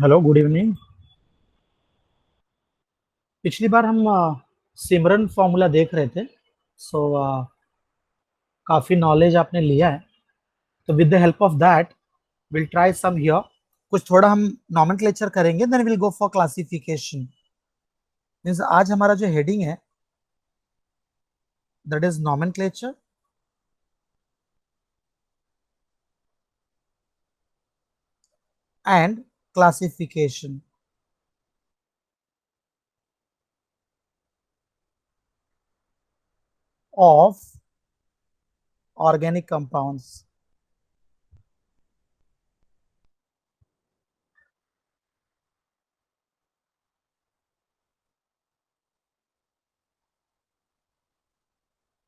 Hello, good evening. पिछली बार हम सिमरन formula देख रहे थे। सो काफ़ी नॉलेज आपने लिया है। तो with the help of that will try some here. कुछ थोड़ा हम नॉमेनक्लेचर करेंगे, then will go for classification. Means आज हमारा जो हेडिंग है that is nomenclature and classification of organic compounds.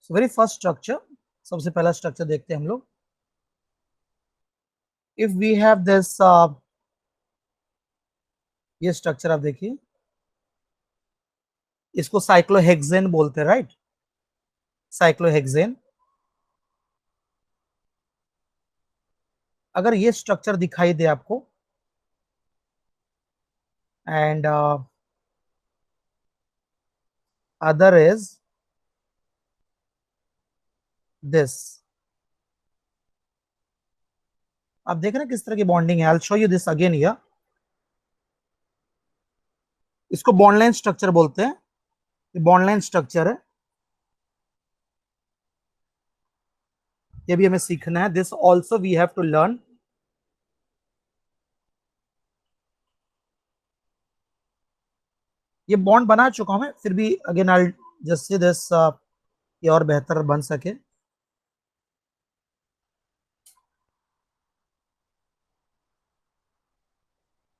Very first structure, सबसे पहला स्ट्रक्चर देखते हैं हम लोग। इफ वी हैव दिस, ये स्ट्रक्चर आप देखिए, इसको साइक्लोहेक्सेन बोलते हैं, राइट? साइक्लोहेक्सेन। अगर ये स्ट्रक्चर दिखाई दे आपको एंड अदर इज दिस, आप देख रहे हैं किस तरह की बॉन्डिंग है। I will show you this again here. इसको बॉन्ड लाइन स्ट्रक्चर बोलते हैं। ये बॉन्ड लाइन स्ट्रक्चर है, ये भी हमें सीखना है। This also we have to learn. ये बॉन्ड बना चुका हूं मैं, फिर भी again I just say this, ये और बेहतर बन सके।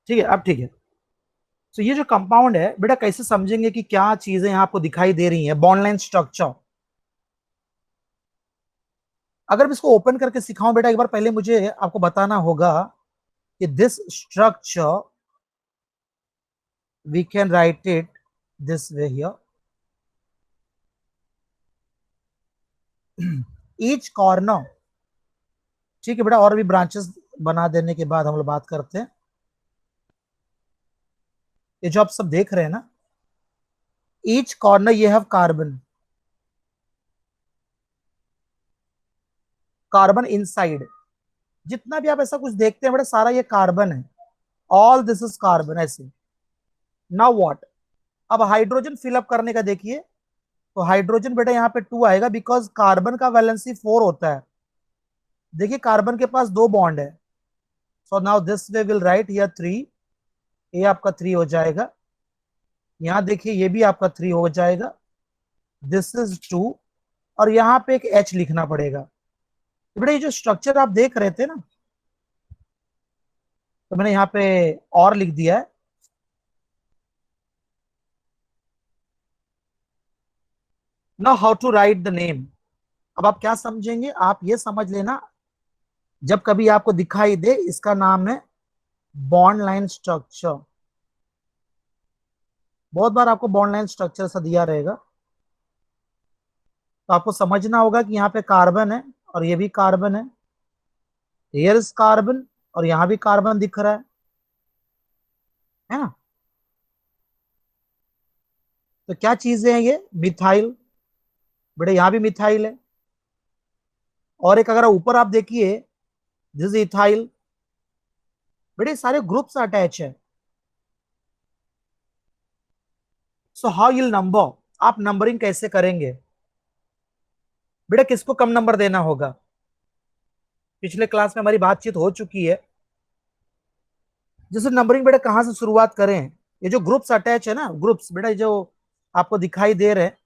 ठीक है, अब ठीक है। तो ये जो कंपाउंड है बेटा, कैसे समझेंगे कि क्या चीजें यहां आपको दिखाई दे रही हैं? Bond line structure. अगर मैं इसको ओपन करके सिखाऊं बेटा, एक बार पहले मुझे आपको बताना होगा कि this structure we can write it this way here. each corner, ठीक है बेटा, और भी ब्रांचेस बना देने के बाद हम लोग बात करते हैं। ये जो आप सब देख रहे हैं ना, ईच कॉर्नर ये हैव कार्बन, कार्बन इनसाइड। जितना भी आप ऐसा कुछ देखते हैं बेटा, सारा ये कार्बन है। ऑल दिस इज कार्बन, ऐसे। Now what? अब हाइड्रोजन फिलअप करने का देखिए, तो हाइड्रोजन बेटा यहाँ पे 2 आएगा, बिकॉज कार्बन का वैलेंसी 4 होता है। देखिए कार्बन के पास 2 बॉन्ड है। So now this way will write here 3, ये आपका 3 हो जाएगा। यहां देखिए ये भी आपका 3 हो जाएगा। दिस इज 2, और यहां पे एक H लिखना पड़ेगा। तो बेटा ये जो स्ट्रक्चर आप देख रहे थे ना, तो मैंने यहाँ पे और लिख दिया है। Now how to write the name. अब आप क्या समझेंगे? आप ये समझ लेना, जब कभी आपको दिखाई दे, इसका नाम है बॉन्ड लाइन स्ट्रक्चर। बहुत बार आपको बॉन्ड लाइन स्ट्रक्चर सा दिया रहेगा, तो आपको समझना होगा कि यहाँ पे कार्बन है और ये भी कार्बन है। हियर इज कार्बन, और यहाँ भी कार्बन दिख रहा है ना? तो क्या चीजें हैं ये? मिथाइल। बेटा यहाँ भी मिथाइल है। और एक अगर ऊपर आप देखिए, दिस इथाइल। बेटे सारे ग्रुप्स अटैच है। So how you'll number? आप नंबरिंग कैसे करेंगे? बेटा किसको कम नंबर देना होगा? पिछले क्लास में हमारी बातचीत हो चुकी है। जैसे नंबरिंग बेटा कहां से शुरुआत करें? ये जो ग्रुप्स अटैच है ना, ग्रुप्स बेटा जो आपको दिखाई दे रहे हैं,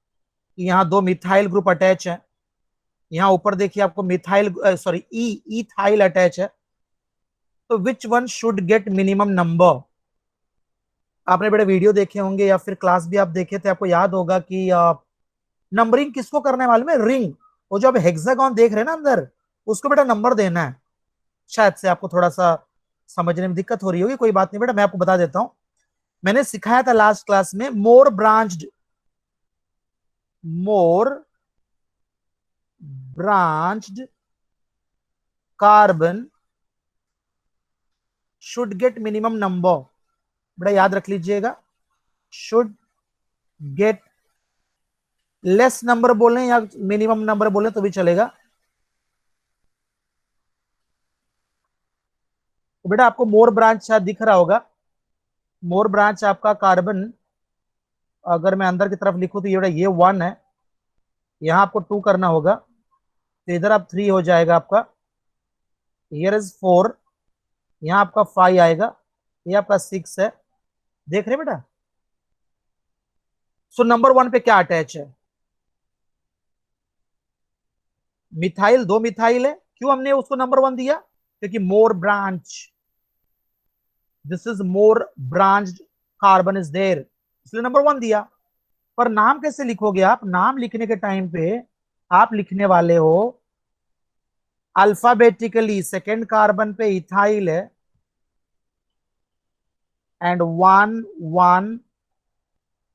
यहाँ 2 मिथाइल ग्रुप अटैच है। यहाँ ऊपर देखिए आपको मिथाइल, सॉरी, इथाइल अटैच है। तो which one should get minimum number? आपने बेटा वीडियो देखे होंगे या फिर क्लास भी आप देखे थे, आपको याद होगा कि नंबरिंग किसको करने वाले में? रिंग। वो जो आप हेक्सागोन देख रहे हैं ना अंदर, उसको बेटा नंबर देना है। शायद से आपको थोड़ा सा समझने में दिक्कत हो रही होगी, कोई बात नहीं बेटा, मैं आपको बता देता हूं। मैंने सिखाया था लास्ट क्लास में, more branched carbon should get minimum number. बेटा याद रख लीजिएगा, शुड गेट लेस नंबर बोलें या मिनिमम नंबर बोलें तो भी चलेगा। तो बेटा आपको मोर ब्रांच शायद दिख रहा होगा। मोर ब्रांच आपका कार्बन, अगर मैं अंदर की तरफ लिखूं तो ये बेटा ये 1 है, यहां आपको 2 करना होगा, तो इधर आप 3 हो जाएगा आपका। हियर इज 4, यहाँ आपका 5 आएगा, ये आपका 6 है। देख रहे बेटा? सो नंबर 1 पे क्या अटैच है? मिथाइल, 2 मिथाइल है। क्यों हमने उसको नंबर 1 दिया? क्योंकि more branch, this is more branched carbon is there, इसलिए नंबर 1 दिया। पर नाम कैसे लिखोगे आप? नाम लिखने के टाइम पे आप लिखने वाले हो अल्फाबेटिकली, सेकेंड कार्बन पे इथाइल है एंड 1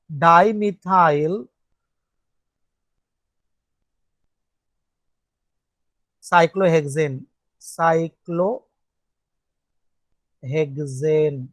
डाइमिथाइल साइक्लोहेक्सेन, साइक्लोहेक्सेन।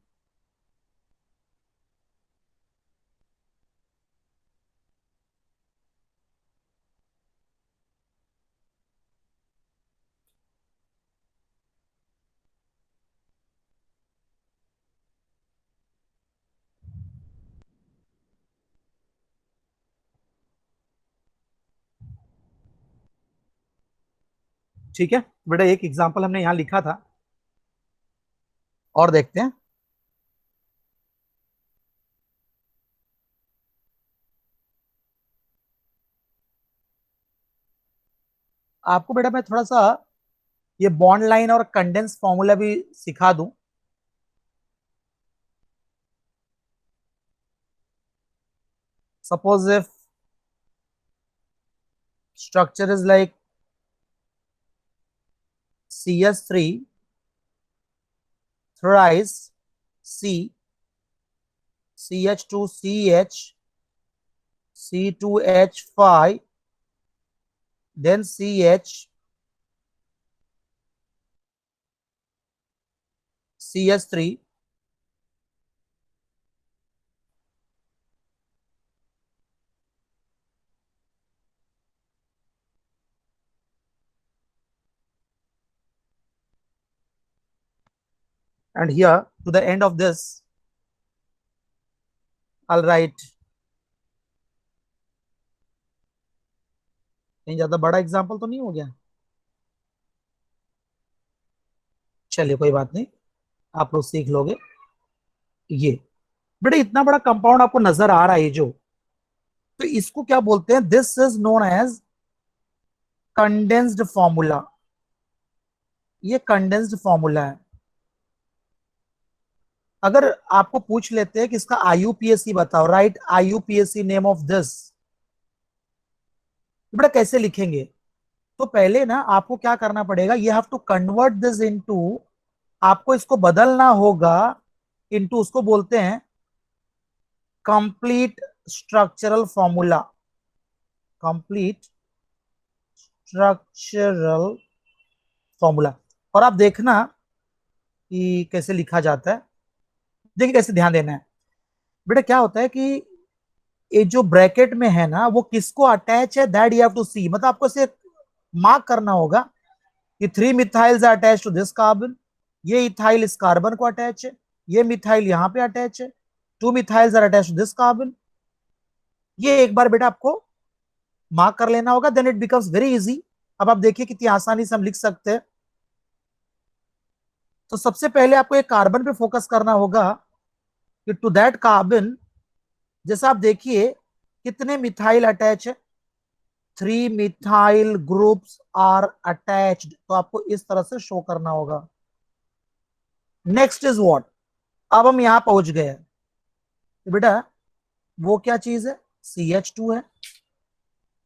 ठीक है बेटा, एक एग्जांपल हमने यहां लिखा था और देखते हैं। आपको बेटा मैं थोड़ा सा ये बॉन्ड लाइन और कंडेंस फॉर्मूला भी सिखा दूं। Suppose if structure is like CS3 thrice C, CH2CH, C2H5, then CH, CS3, and here to the end of this I'll write, कहीं ज्यादा बड़ा एग्जांपल तो नहीं हो गया? चलिए कोई बात नहीं, आप लोग सीख लोगे। ये बेटा इतना बड़ा कंपाउंड आपको नजर आ रहा है जो, तो इसको क्या बोलते हैं? This is known as condensed formula. ये कंडेंस्ड फॉर्मूला है। अगर आपको पूछ लेते हैं कि इसका IUPAC बताओ, right IUPAC name of this, बेटा कैसे लिखेंगे? तो पहले ना आपको क्या करना पड़ेगा, you have to convert this into, आपको इसको बदलना होगा इनटू, उसको बोलते हैं complete structural formula. Complete structural formula. और आप देखना कि कैसे लिखा जाता है। देखिए कैसे ध्यान देना है बेटा। क्या होता है कि ये जो ब्रैकेट में है ना, वो किसको अटैच है, that you have to see. मतलब आपको इसे मार्क करना होगा कि 3 methyls are attach to this carbon, ये इथाइल इस कार्बन को अटैच है, ये मिथाइल यहां पे अटैच है, 2 methyls are attach to this carbon. ये एक बार बेटा आपको मार्क कर लेना होगा, then it becomes very easy. अब आप देखिए कितनी आसानी से हम लिख सकते हैं। तो सबसे पहले आपको एक कार्बन पे फोकस करना होगा कि टू दैट कार्बन, जैसा आप देखिए कितने मिथाइल अटैच है, 3 मिथाइल ग्रुप्स आर अटैच्ड, तो आपको इस तरह से शो करना होगा। Next is what? अब हम यहां पहुंच गए हैं, तो बेटा वो क्या चीज है? CH2 है।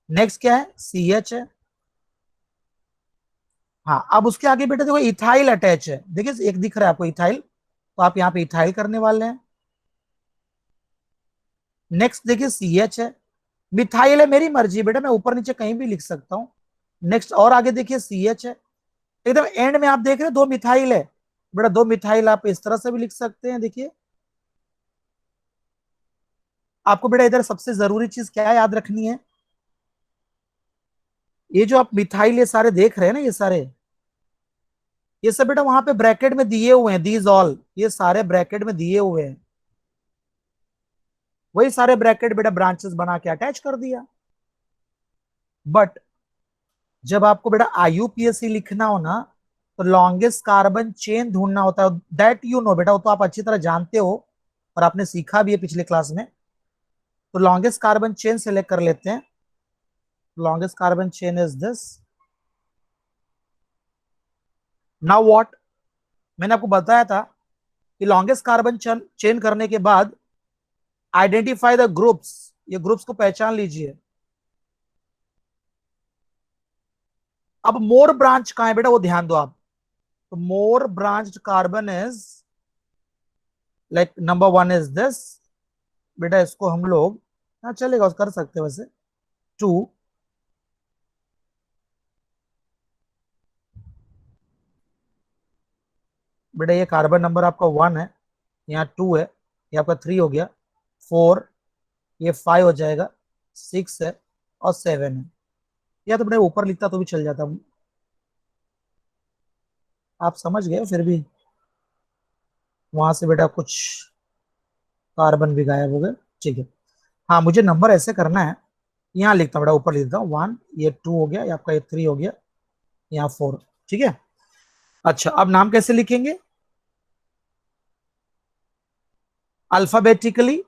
नेक्स्ट क्या है? CH है। हाँ, अब उसके आगे बेटा देखो इथाइल अटैच है, देखिए एक दिख रहा है आपको इथाइल, तो आप यहाँ पे इथाइल करने वाले हैं। नेक्स्ट देखिए CH है। मिथाइल है, मेरी मर्जी बेटा, मैं ऊपर नीचे कहीं भी लिख सकता हूँ। नेक्स्ट और आगे देखिए CH है। एकदम एंड में आप देख रहे हैं 2 मिथाइल है, बेटा 2 मिथाइल आप इस तरह से भी लिख सकते हैं, देखिए आपको बेटा इधर सबसे जरूरी चीज क्या याद रखनी है, ये जो आप मिथाइल ये सारे देख रहे हैं ना, ये सारे, ये सब बेटा वहां पे ब्रैकेट में दिए हुए हैं, दीज ऑल, ये सारे ब्रैकेट में दिए हुए हैं, वही सारे ब्रैकेट बेटा ब्रांचेस बना के अटैच कर दिया। बट जब आपको बेटा आईयूपीएसी लिखना हो ना, तो लॉन्गेस्ट कार्बन चेन ढूंढना होता है, दैट यू नो बेटा, वो तो आप अच्छी तरह जानते हो और आपने सीखा भी है पिछले क्लास में। तो लॉन्गेस्ट कार्बन चेन सेलेक्ट कर लेते हैं। Longest carbon chain is this. Now what, मैंने आपको बताया था कि लॉन्गेस्ट कार्बन चेन करने के बाद आइडेंटिफाई द ग्रुप्स, ये ग्रुप्स को पहचान लीजिए। अब मोर ब्रांच कहां है बेटा, वो ध्यान दो आप। तो more branched carbon is like number one is this. बेटा इसको हम लोग, हाँ चलेगा, कर सकते हैं वैसे। टू, बेटा ये कार्बन नंबर आपका वन है, यहाँ टू है, ये आपका थ्री हो गया, फोर, ये फाइव हो जाएगा, सिक्स है और सेवन है। या तो बेटा ऊपर लिखता तो भी चल जाता, आप समझ गए फिर भी, वहां से बेटा कुछ कार्बन भी गायब हो गए। ठीक है, हाँ मुझे नंबर ऐसे करना है, यहाँ लिखता हूँ बेटा, ऊपर लिखता हूँ वन, ये टू हो गया, ये आपका ये थ्री हो गया, यहाँ फोर। ठीक है, अच्छा अब नाम कैसे लिखेंगे, अल्फाबेटिकली।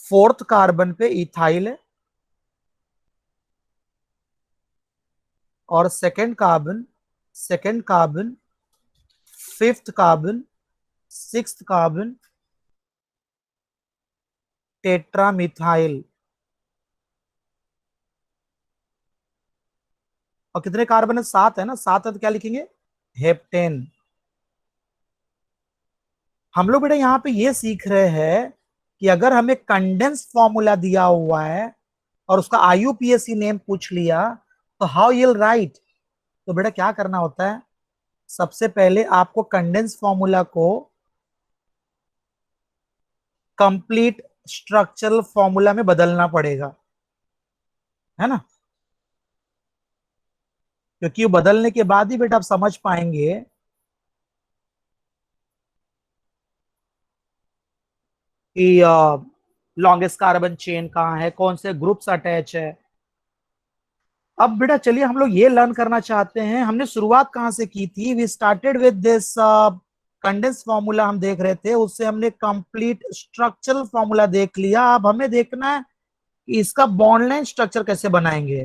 फोर्थ कार्बन पे इथाइल है, और second carbon, fifth carbon, sixth carbon, टेट्रामिथाइल। और कितने कार्बन है, सात है ना, सात है तो क्या लिखेंगे, हेप्टेन। हम लोग बेटा यहाँ पे ये सीख रहे हैं कि अगर हमें कंडेंस फॉर्मूला दिया हुआ है और उसका आईयूपीएसी नेम पूछ लिया, तो हाउ यू विल राइट। तो बेटा क्या करना होता है, सबसे पहले आपको कंडेंस फॉर्मूला को कंप्लीट स्ट्रक्चरल फॉर्मूला में बदलना पड़ेगा, है ना, क्योंकि वो बदलने के बाद ही बेटा आप समझ पाएंगे कि लॉन्गेस्ट कार्बन चेन कहाँ है, कौन से ग्रुप्स अटैच है। अब बेटा चलिए हम लोग ये लर्न करना चाहते हैं, हमने शुरुआत कहां से की थी, we started with this condense formula, हम देख रहे थे, उससे हमने कंप्लीट स्ट्रक्चरल फॉर्मूला देख लिया। अब हमें देखना है कि इसका बॉन्ड लाइन स्ट्रक्चर कैसे बनाएंगे।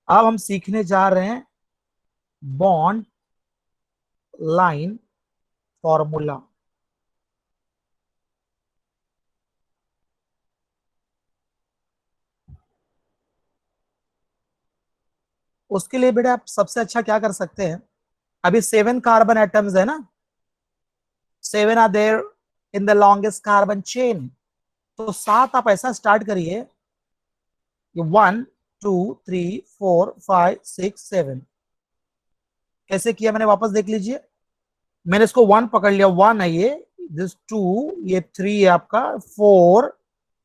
अब हम सीखने जा रहे हैं बॉन्ड लाइन फॉर्मूला। उसके लिए बेटा आप सबसे अच्छा क्या कर सकते हैं, अभी सेवन कार्बन एटम्स है ना, seven are there in the longest carbon chain. तो सात आप ऐसा स्टार्ट करिए, ये one, two, three, four, five, six, seven. कैसे किया मैंने, वापस देख लीजिए। मैंने इसको वन पकड़ लिया, वन है ये, दिस टू, ये थ्री है आपका, फोर,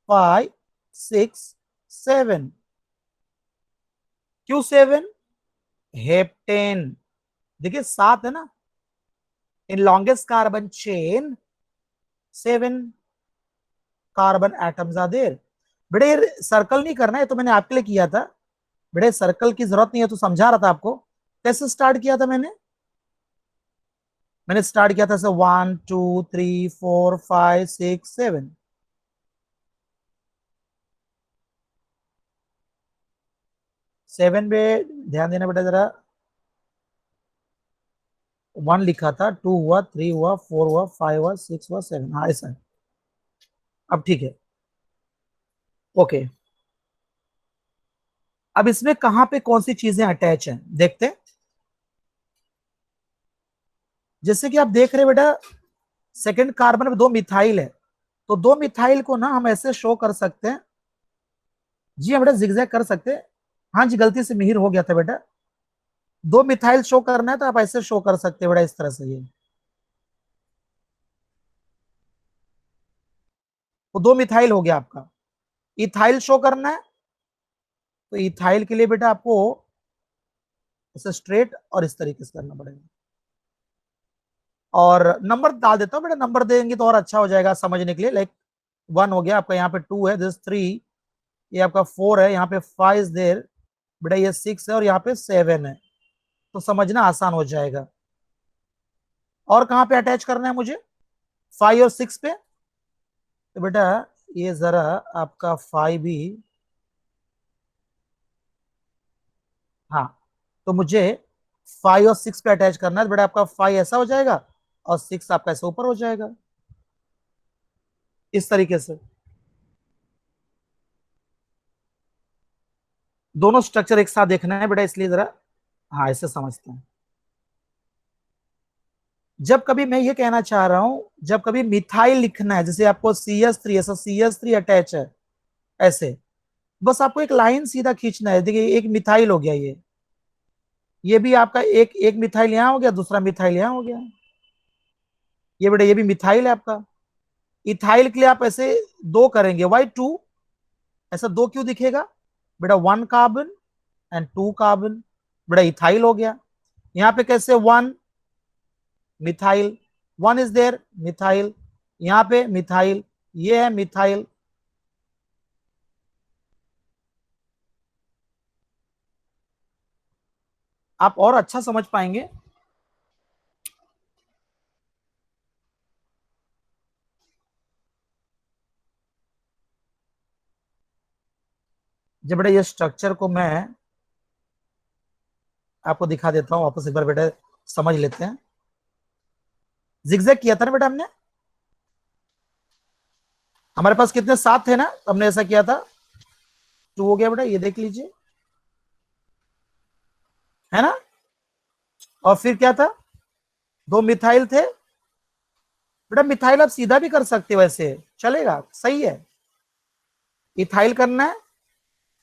फाइव, सिक्स, सेवन। क्यों सेवन, हेप्टेन, देखिए सात है ना, in longest carbon chain seven carbon atoms are there. बेटे ये सर्कल नहीं करना है, तो मैंने आपके लिए किया था, बेटे सर्कल की जरूरत नहीं है, तो समझा रहा था आपको कैसे स्टार्ट किया था मैंने स्टार्ट किया था sir, one two three four five six seven. Seven पे ध्यान देना बेटा जरा, वन लिखा था, टू हुआ, थ्री हुआ, फोर हुआ, फाइव हुआ, सिक्स हुआ, सेवन, हाँ ऐसा है। अब ठीक है, ओके। अब इसमें कहां पे कौन सी चीजें अटैच हैं देखते हैं। जैसे कि आप देख रहे हैं बेटा, सेकंड कार्बन में दो मिथाइल है, तो दो मिथाइल को ना हम ऐसे शो कर सकते हैं, जी हाँ बेटा जिगजैग कर सकते हैं। हाँ जी, गलती से मिहिर हो गया था बेटा, दो मिथाइल शो करना है तो आप ऐसे शो कर सकते हैं बेटा, इस तरह से ये। वो 2 मिथाइल हो गया आपका। इथाइल शो करना है तो इथाइल के लिए बेटा आपको इसे स्ट्रेट और इस तरीके से करना पड़ेगा। और नंबर डाल देता हूँ बेटा, नंबर देंगे तो और अच्छा हो जाएगा समझने के लिए। लाइक 1 हो गया आपका, यहाँ पे 2 है, दिस 3, ये आपका 4 है, यहाँ पे 5 इज देयर बेटा, ये 6 है और यहाँ पे 7 है, तो समझना आसान हो जाएगा। और कहाँ पे अटैच करना है मुझे? 5 और 6 पे। तो बेटा ये जरा आपका 5 भी, हाँ, तो मुझे 5 और 6 पे अटैच करना है। तो बेटा आपका 5 ऐसा हो जाएगा और 6 आपका ऐसे ऊपर हो जाएगा, इस तरीके से। दोनों स्ट्रक्चर एक साथ देखना है बेटा, इसलिए जरा हाँ ऐसे समझते हैं। जब कभी मैं ये कहना चाह रहा हूं, जब कभी मिथाइल लिखना है, जैसे आपको CH3, ऐसा CH3 अटैच है ऐसे, बस आपको एक लाइन सीधा खींचना है। देखिए एक मिथाइल हो गया, ये भी आपका एक एक मिथाइल यहां हो गया, दूसरा मिथाइल यहां हो गया, ये बेटा ये भी मिथाइल है आपका। इथाइल के लिए आप ऐसे 2 करेंगे, वाई 2, ऐसा 2 क्यों दिखेगा बेटा? 1 कार्बन एंड 2 कार्बन, बेटा इथाइल हो गया। यहाँ पे कैसे 1 मिथाइल, 1 इज देयर मिथाइल, यहाँ पे मिथाइल, ये है मिथाइल। आप और अच्छा समझ पाएंगे। जब बेटा ये स्ट्रक्चर को मैं आपको दिखा देता हूं वापस एक बार बेटा, समझ लेते हैं। जिगजैग किया था ना बेटा हमने, हमारे पास कितने 7 थे ना, तो हमने ऐसा किया था, 2 हो गया बेटा, ये देख लीजिए, है ना। और फिर क्या था, 2 मिथाइल थे बेटा। मिथाइल आप सीधा भी कर सकते हो, वैसे चलेगा, सही है। इथाइल करना है,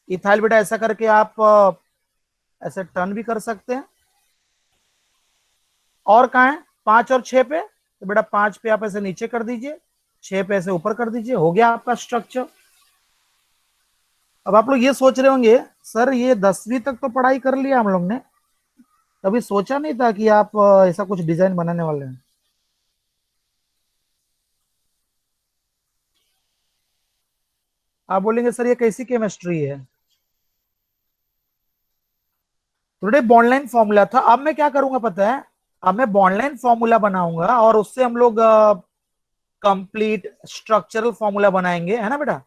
इथाइल बेटा ऐसा करके आप ऐसे टर्न भी कर सकते हैं। और कहा है 5 और 6 पे, तो बेटा 5 पे आप ऐसे नीचे कर दीजिए, 6 पे ऐसे ऊपर कर दीजिए, हो गया आपका स्ट्रक्चर। अब आप लोग ये सोच रहे होंगे, सर ये 10वीं तक तो पढ़ाई कर लिया हम लोग ने, कभी सोचा नहीं था कि आप ऐसा कुछ डिजाइन बनाने वाले हैं। आप बोलेंगे सर ये कैसी केमिस्ट्री है? थोड़े बॉन्डलाइन फॉर्मूला था, अब मैं क्या करूंगा पता है, अब मैं बॉन्डलाइन फॉर्मूला बनाऊंगा और उससे हम लोग कंप्लीट स्ट्रक्चरल फॉर्मूला बनाएंगे, है ना बेटा,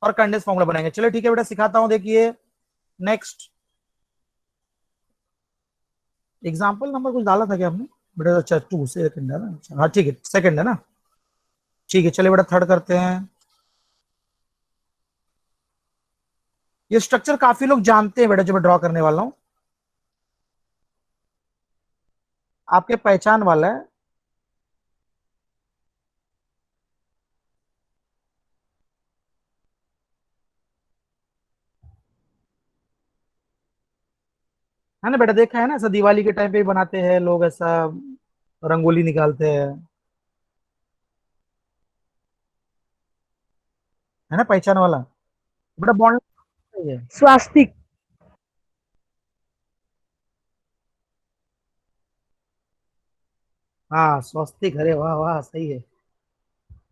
और कंडेंस फॉर्मूला बनाएंगे। चलो ठीक है बेटा, सिखाता हूं, देखिए नेक्स्ट एग्जाम्पल नंबर कुछ डाला था क्या हमने बेटा? अच्छा 2 सेकंड है ना, अच्छा हाँ ठीक है, सेकंड है ना, ठीक है। चलिए बेटा थर्ड करते हैं। ये स्ट्रक्चर काफी लोग जानते हैं बेटा, जो मैं ड्रॉ करने वाला हूं, आपके पहचान वाला है ना बेटा? देखा है ना, ऐसा दिवाली के टाइम पे भी बनाते हैं लोग, ऐसा रंगोली निकालते हैं, है ना पहचान वाला बेटा, बॉन्ड है। स्वास्तिक। हाँ स्वस्तिक, अरे वाह वाह, सही है।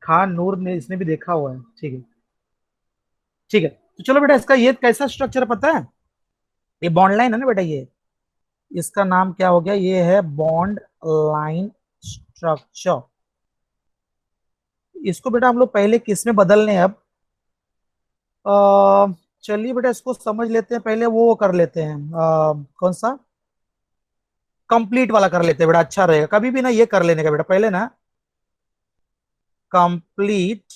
खान नूर ने, इसने भी देखा हुआ है, ठीक है ठीक है। तो चलो बेटा, इसका ये कैसा स्ट्रक्चर पता है? ये बॉन्ड लाइन है ना बेटा, ये इसका नाम क्या हो गया, ये है बॉन्ड लाइन स्ट्रक्चर। इसको बेटा हम लोग पहले किस में बदलने हैं अब? चलिए बेटा इसको समझ लेते हैं, पहले वो कर लेते हैं, कौन सा, कंप्लीट वाला कर लेते हैं बेटा, अच्छा रहेगा। कभी भी ना ये कर लेने का बेटा, पहले ना कंप्लीट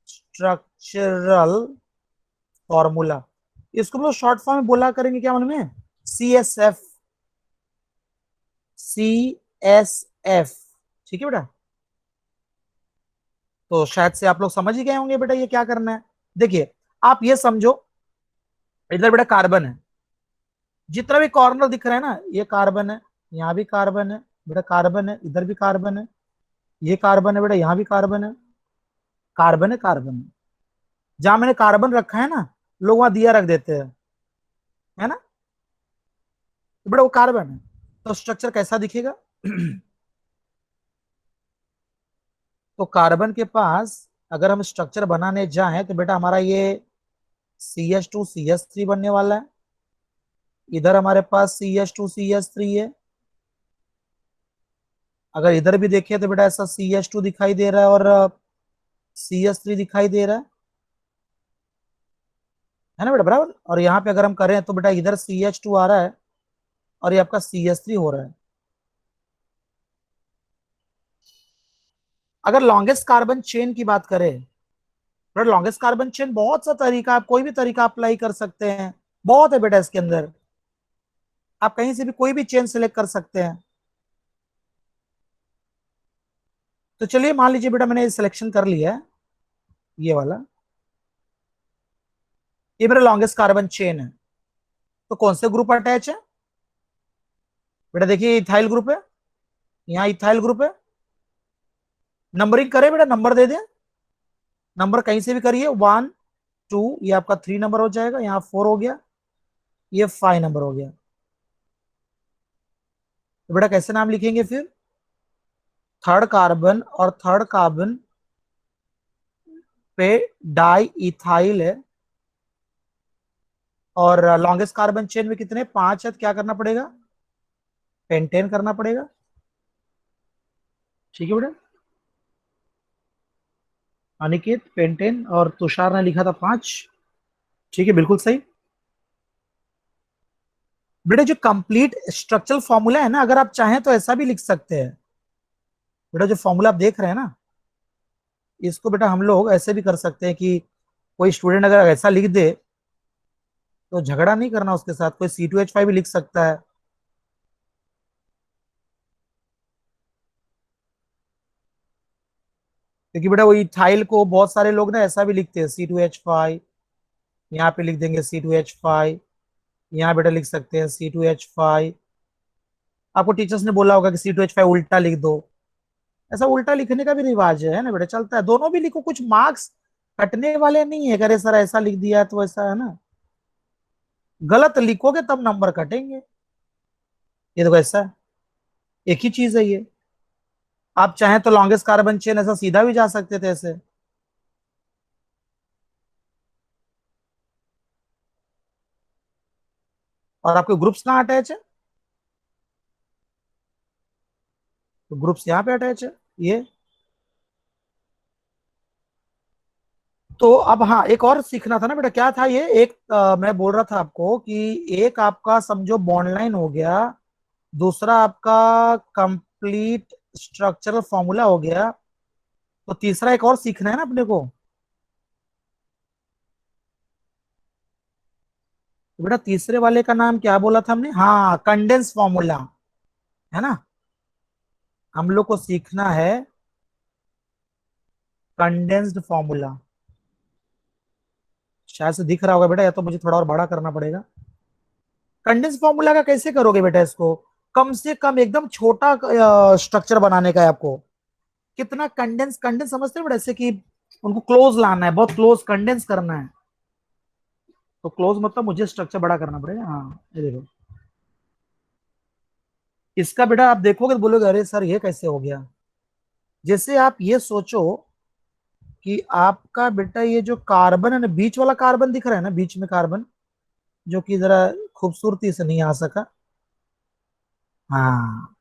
स्ट्रक्चरल फॉर्मूला, इसको हम लोग शॉर्ट फॉर्म में बोला करेंगे क्या मालूम है? CSF, CSF, ठीक है बेटा। तो शायद से आप लोग समझ ही गए होंगे बेटा ये क्या करना है। देखिए आप ये समझो, इधर बेटा कार्बन है, जितना भी कॉर्नर दिख रहा है ना, ये कार्बन है, यहाँ भी कार्बन है बेटा, कार्बन है, इधर भी कार्बन है, ये कार्बन है बेटा, यहाँ भी कार्बन है, कार्बन है, कार्बन है। जहां मैंने कार्बन रखा है ना, लोग वहां दिया रख देते हैं, है ना। तो बेटा वो कार्बन है, तो स्ट्रक्चर कैसा दिखेगा? तो कार्बन के पास अगर हम स्ट्रक्चर बनाने जाएं तो बेटा हमारा ये CH2CH3 बनने वाला है। इधर हमारे पास CH2CH3 है। अगर इधर भी देखें तो बेटा ऐसा CH2 दिखाई दे रहा है और CH3 दिखाई दे रहा है ना बेटा, बराबर। और यहाँ पे अगर हम करें तो बेटा इधर CH2 आ रहा है और ये आपका CH3 हो रहा है। अगर लॉन्गेस्ट कार्बन चेन की बात करें, बेटा लॉन्गेस्ट कार्बन चेन बहुत सा तरीका, आप कोई भी तरीका अप्लाई कर सकते हैं, बहुत है बेटा इसके अंदर। आप कहीं से भी कोई भी चेन सेलेक्ट कर सकते हैं। तो चलिए मान लीजिए बेटा मैंने सिलेक्शन कर लिया है, ये वाला, ये मेरा लॉन्गेस्ट कार्बन चेन है। तो कौन से ग्रुप अटैच है? बेटा देखिए इथाइल ग्रुप है, यहाँ इथाइल ग्रुप है। नंबरिंग करें बेटा, नंबर दे दें, नंबर कहीं से भी करिए, 1 2, ये आपका 3 नंबर हो जाएगा, यहाँ 4 हो गया, ये 5 नंबर हो गया। तो बेटा कैसे नाम लिखेंगे फिर? थर्ड कार्बन और थर्ड कार्बन पे डाई इथाइल है, और लॉन्गेस्ट कार्बन चेन में कितने 5 है, तो क्या करना पड़ेगा? पेंटेन करना पड़ेगा। ठीक है बेटा, अनिकेत पेंटेन और तुषार ने लिखा था 5। ठीक है, बिल्कुल सही। बेटा जो कंप्लीट स्ट्रक्चरल फॉर्मूला है ना, अगर आप चाहें तो ऐसा भी लिख सकते हैं। बेटा जो फॉर्मूला आप देख रहे हैं ना, इसको बेटा हम लोग ऐसे भी कर सकते हैं कि कोई स्टूडेंट अगर ऐसा लिख दे तो झगड़ा नहीं करना उसके साथ, कोई C2H5 भी लिख सकता है। क्योंकि बेटा वो इथाइल को बहुत सारे लोग ना ऐसा भी लिखते हैं C2H5, यहाँ पे लिख देंगे C2H5, यहाँ बेटा लिख सकते हैं C2H5। आपको टीचर्स ने बोला होगा कि C2H5 उल्टा लिख दो, ऐसा उल्टा लिखने का भी रिवाज है ना बेटा, चलता है, दोनों भी लिखो, कुछ मार्क्स कटने वाले नहीं है। अरे सर ऐसा लिख दिया तो ऐसा है ना, गलत लिखोगे तब नंबर कटेंगे। ये देखो ऐसा है, एक ही चीज है ये। आप चाहें तो लॉन्गेस्ट कार्बन चेन ऐसा सीधा भी जा सकते थे ऐसे। और आपके ग्रुप्स कहाँ अटैच है? तो ग्रुप्स यहाँ पे अटैच है, ये। तो अब हाँ, एक और सीखना था ना बेटा, क्या था ये, एक मैं बोल रहा था आपको कि एक आपका समझो बॉन्ड लाइन हो गया, दूसरा आपका कंप्लीट स्ट्रक्चरल फॉर्मूला हो गया, तो तीसरा एक और सीखना है ना अपने को। तो बेटा तीसरे वाले का नाम क्या बोला था हमने? हाँ, कंडेंस फॉर्मूला, है ना। हम लोग को सीखना है कंडेंस्ड फॉर्मूला। शायद से दिख रहा होगा बेटा, या तो मुझे थोड़ा और बड़ा करना पड़ेगा। कंडेंस फॉर्मूला का कैसे करोगे बेटा इसको? कम से कम एकदम छोटा स्ट्रक्चर बनाने का है आपको। कितना कंडेंस, कंडेंस समझते हो बेटा, जैसे कि उनको क्लोज लाना है, बहुत क्लोज कंडेंस करना है। तो क्लोज मतलब मुझे स्ट्रक्चर बड़ा करना पड़ेगा। हाँ ये देखो, इसका बेटा आप देखोगे तो बोलोगे अरे सर ये कैसे हो गया। जैसे आप ये सोचो कि आपका बेटा ये जो कार्बन है ना, बीच वाला कार्बन दिख रहा है ना, बीच में कार्बन, जो कि जरा खूबसूरती से नहीं आ सका। हाँ,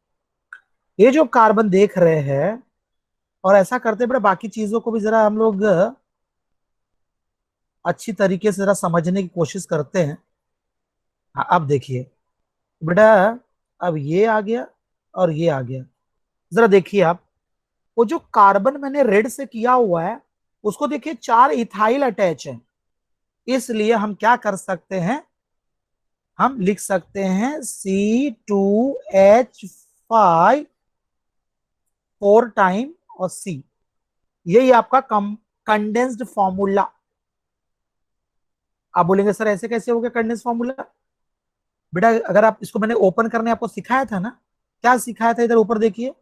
ये जो कार्बन देख रहे हैं, और ऐसा करते बेटा बाकी चीजों को भी जरा हम लोग अच्छी तरीके से जरा समझने की कोशिश करते हैं। हाँ, अब देखिए बेटा, अब ये आ गया और ये आ गया। जरा देखिए आप, वो जो कार्बन मैंने रेड से किया हुआ है, उसको देखिए 4 इथाइल अटैच है। इसलिए हम क्या कर सकते हैं, हम लिख सकते हैं C2H5 4 टाइम और C। यही आपका कंडेंस्ड फॉर्मूला। आप बोलेंगे सर ऐसे कैसे हो गया कंडेंस फॉर्मूला? बेटा अगर आप इसको, मैंने ओपन करने आपको सिखाया था ना, क्या सिखाया था, इधर ऊपर देखिए।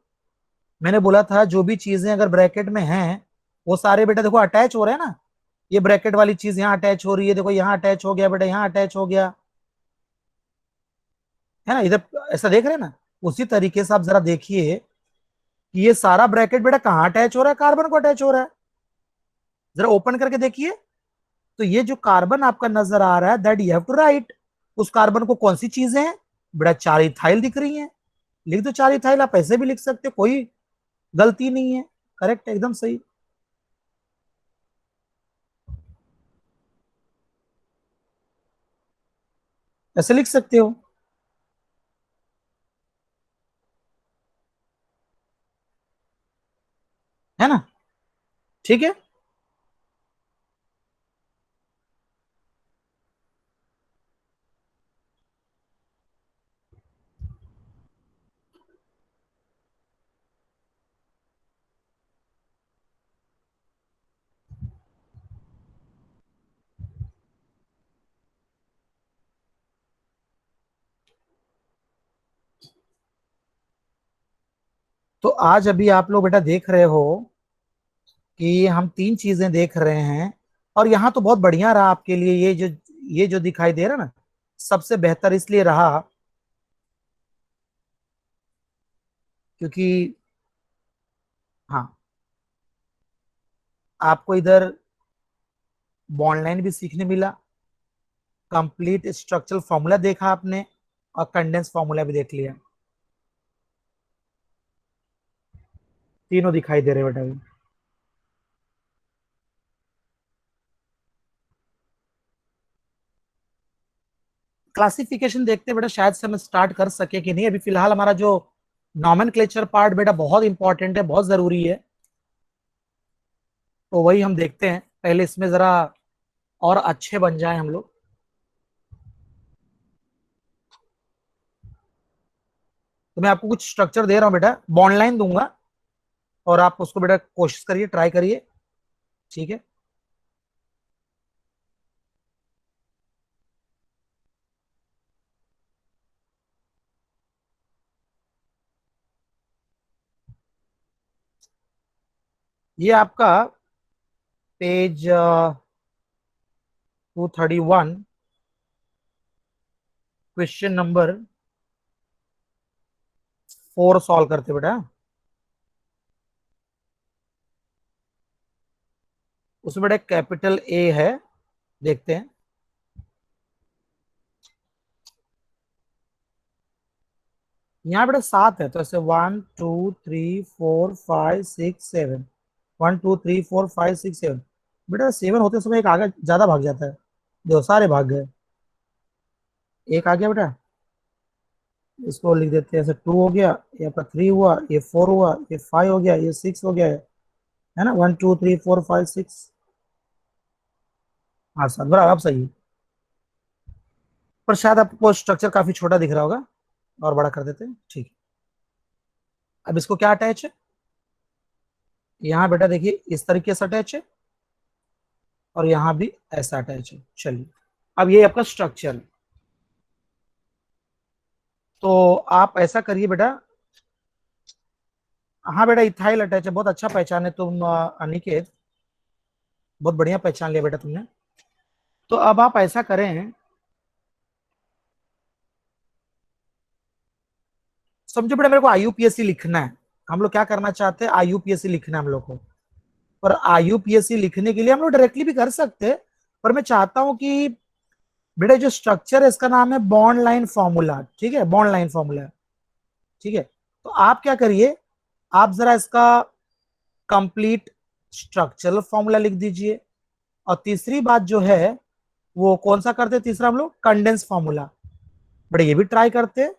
मैंने बोला था जो भी चीजें अगर ब्रैकेट में हैं वो सारे बेटा देखो अटैच हो रहे हैं ना, ये ब्रैकेट वाली चीज यहाँ अटैच हो रही है, देखो यहाँ अटैच हो गया बेटा, यहाँ अटैच हो गया, है ना इधर, ऐसा देख रहे हैं ना। उसी तरीके से आप जरा देखिए कि ये सारा ब्रैकेट बेटा कहाँ अटैच हो रहा है, कार्बन को अटैच हो रहा है। जरा ओपन करके देखिए, तो ये जो कार्बन आपका नजर आ रहा है, that you have to write. उस कार्बन को कौन सी चीजें हैं बेटा, चार इथाइल दिख रही हैं, लिख दो चार इथाइल, आप ऐसे भी लिख सकते हो, कोई गलती नहीं है, करेक्ट एकदम सही। ऐसे लिख सकते हो, है ना, ठीक है। तो आज अभी आप लोग बेटा देख रहे हो कि हम तीन चीजें देख रहे हैं, और यहाँ तो बहुत बढ़िया रहा आपके लिए, ये जो दिखाई दे रहा ना, सबसे बेहतर इसलिए रहा क्योंकि हाँ, आपको इधर बॉन्ड लाइन भी सीखने मिला, कंप्लीट स्ट्रक्चरल फॉर्मूला देखा आपने, और कंडेंस फॉर्मूला भी देख लिया, तीनों दिखाई दे रहे बेटा अभी। क्लासिफिकेशन देखते बेटा शायद से हम स्टार्ट कर सके कि नहीं, अभी फिलहाल हमारा जो नॉमेनक्लेचर पार्ट बेटा बहुत इंपॉर्टेंट है, बहुत जरूरी है, तो वही हम देखते हैं, पहले इसमें जरा और अच्छे बन जाए हम लोग। तो मैं आपको कुछ स्ट्रक्चर दे रहा हूँ बेटा, बॉन्ड लाइन दूंगा, और आप उसको बेटा कोशिश करिए, ट्राई करिए, ठीक है। ये आपका पेज 231, क्वेश्चन नंबर 4 सॉल्व करते बेटा। उसमें बेटा कैपिटल ए है, देखते हैं। यहाँ बेटा 7 है, तो ऐसे 1 2 3 4 5 6 7, 1 2 3 4 5 6 7, बेटा 7 होते समय एक आगे ज्यादा भाग जाता है, देखो सारे भाग गए, एक आ गया बेटा, इसको लिख देते हैं ऐसे, 2 हो गया, ये आपका 3 हुआ, ये 4 हुआ, ये 5 हो गया, ये 6 हो गया है ना, 1 2 3 4 5 6। हाँ सर बराबर, आप सही है, पर शायद आपको स्ट्रक्चर काफी छोटा दिख रहा होगा, और बड़ा कर देते हैं, ठीक है। अब इसको क्या अटैच है, यहाँ बेटा देखिए इस तरीके से अटैच है, और यहाँ भी ऐसा अटैच है, चलिए। अब ये आपका स्ट्रक्चर, तो आप ऐसा करिए बेटा, हाँ बेटा इथाइल अटैच है, बहुत अच्छा पहचाने तुम अनिकेत, बहुत बढ़िया पहचान लिया बेटा तुमने। तो अब आप ऐसा करें, समझो बेटा मेरे को आईयूपीएससी लिखना है, हम लोग क्या करना चाहते हैं, आईयूपीएससी लिखना है हम लोग को। पर आईयूपीएससी लिखने के लिए हम लोग डायरेक्टली भी कर सकते हैं, पर मैं चाहता हूं कि बेटा जो स्ट्रक्चर है इसका नाम है बॉन्ड लाइन फॉर्मूला, ठीक है, बॉन्ड लाइन फॉर्मूला, ठीक है। तो आप क्या करिए, आप जरा इसका कंप्लीट स्ट्रक्चरल फॉर्मूला लिख दीजिए, और तीसरी बात जो है वो कौन सा करते हैं, तीसरा हम लोग कंडेंस फॉर्मूला, बड़े ये भी ट्राई करते हैं।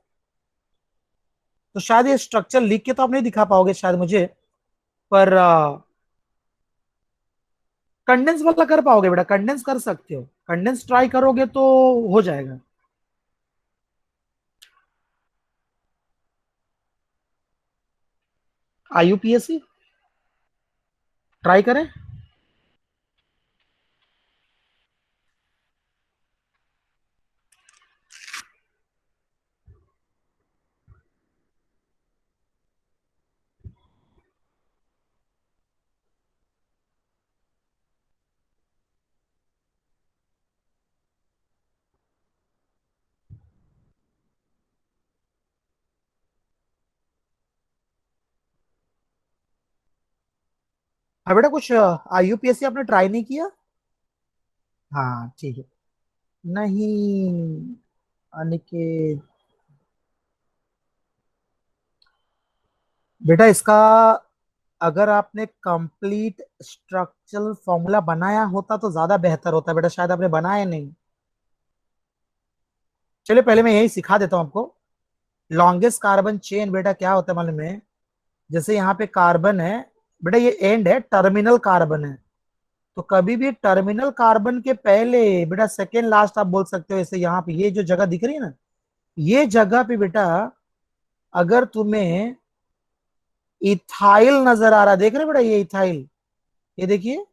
तो शायद ये स्ट्रक्चर लिख के तो आप नहीं दिखा पाओगे शायद मुझे, पर कंडेंस वाला कर पाओगे बेटा, कंडेंस कर सकते हो, कंडेंस ट्राई करोगे तो हो जाएगा। आईयूपीएससी ट्राई करें। हाँ बेटा, कुछ IUPAC आपने ट्राई नहीं किया? हाँ ठीक है। नहीं अनिकेत, बेटा इसका अगर आपने कंप्लीट स्ट्रक्चरल फॉर्मूला बनाया होता तो ज्यादा बेहतर होता बेटा, शायद आपने बनाया नहीं। चलिए पहले मैं यही सिखा देता हूं आपको। लॉन्गेस्ट कार्बन चेन बेटा क्या होता है मालूम है? जैसे यहाँ पे कार्बन है बेटा, ये एंड है, टर्मिनल कार्बन है। तो कभी भी टर्मिनल कार्बन के पहले बेटा सेकेंड लास्ट आप बोल सकते हो। जैसे यहाँ पे ये जो जगह दिख रही है ना, ये जगह पे बेटा अगर तुम्हें इथाइल नजर आ रहा, देख रहे बेटा ये इथाइल, ये देखिए,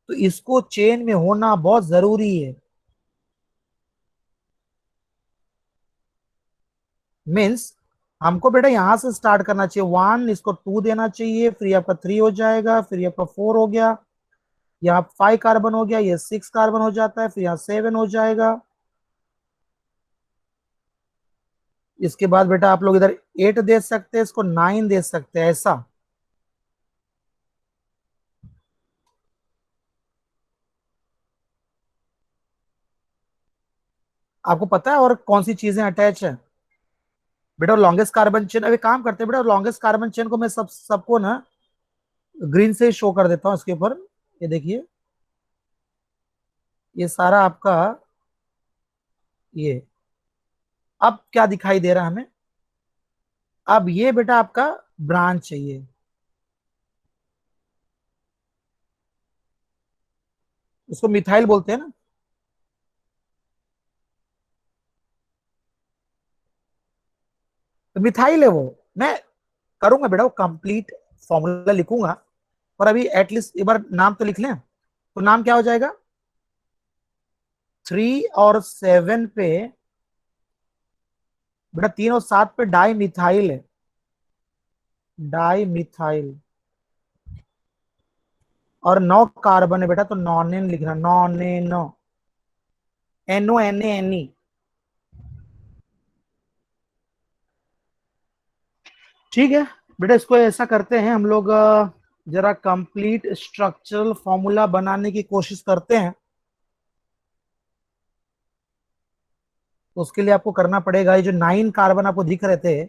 तो इसको चेन में होना बहुत जरूरी है। मीन्स हमको बेटा यहां से स्टार्ट करना चाहिए, वन, इसको टू देना चाहिए, फिर आपका थ्री हो जाएगा, फिर आपका फोर हो गया, यहाँ फाइव कार्बन हो गया, ये सिक्स कार्बन हो जाता है, फिर यहाँ सेवन हो जाएगा। इसके बाद बेटा आप लोग इधर एट दे सकते हैं, इसको नाइन दे सकते हैं, ऐसा। आपको पता है और कौन सी चीजें अटैच है बेटा? लॉन्गेस्ट कार्बन चेन, अभी काम करते हैं बेटा, लॉन्गेस्ट कार्बन चेन को मैं सबको ना ग्रीन से शो कर देता हूँ इसके ऊपर। ये देखिए, ये सारा आपका, ये अब क्या दिखाई दे रहा है हमें? अब ये बेटा आपका ब्रांच चाहिए, उसको मिथाइल बोलते हैं ना। तो मिथाइल है वो। मैं करूंगा बेटा वो कंप्लीट फॉर्मूला लिखूंगा, और अभी एटलीस्ट एक बार नाम तो लिख लें। तो नाम क्या हो जाएगा? थ्री और सेवन पे बेटा, तीन और सात पे डाई मिथाइल है, डाई मिथाइल। और नौ कार्बन है बेटा, तो नॉनेन लिखना, नॉनेन, NO NaNe। ठीक है बेटा, इसको ऐसा करते हैं हम लोग, जरा कंप्लीट स्ट्रक्चरल फॉर्मूला बनाने की कोशिश करते हैं। तो उसके लिए आपको करना पड़ेगा, ये जो नाइन कार्बन आपको दिख रहे थे,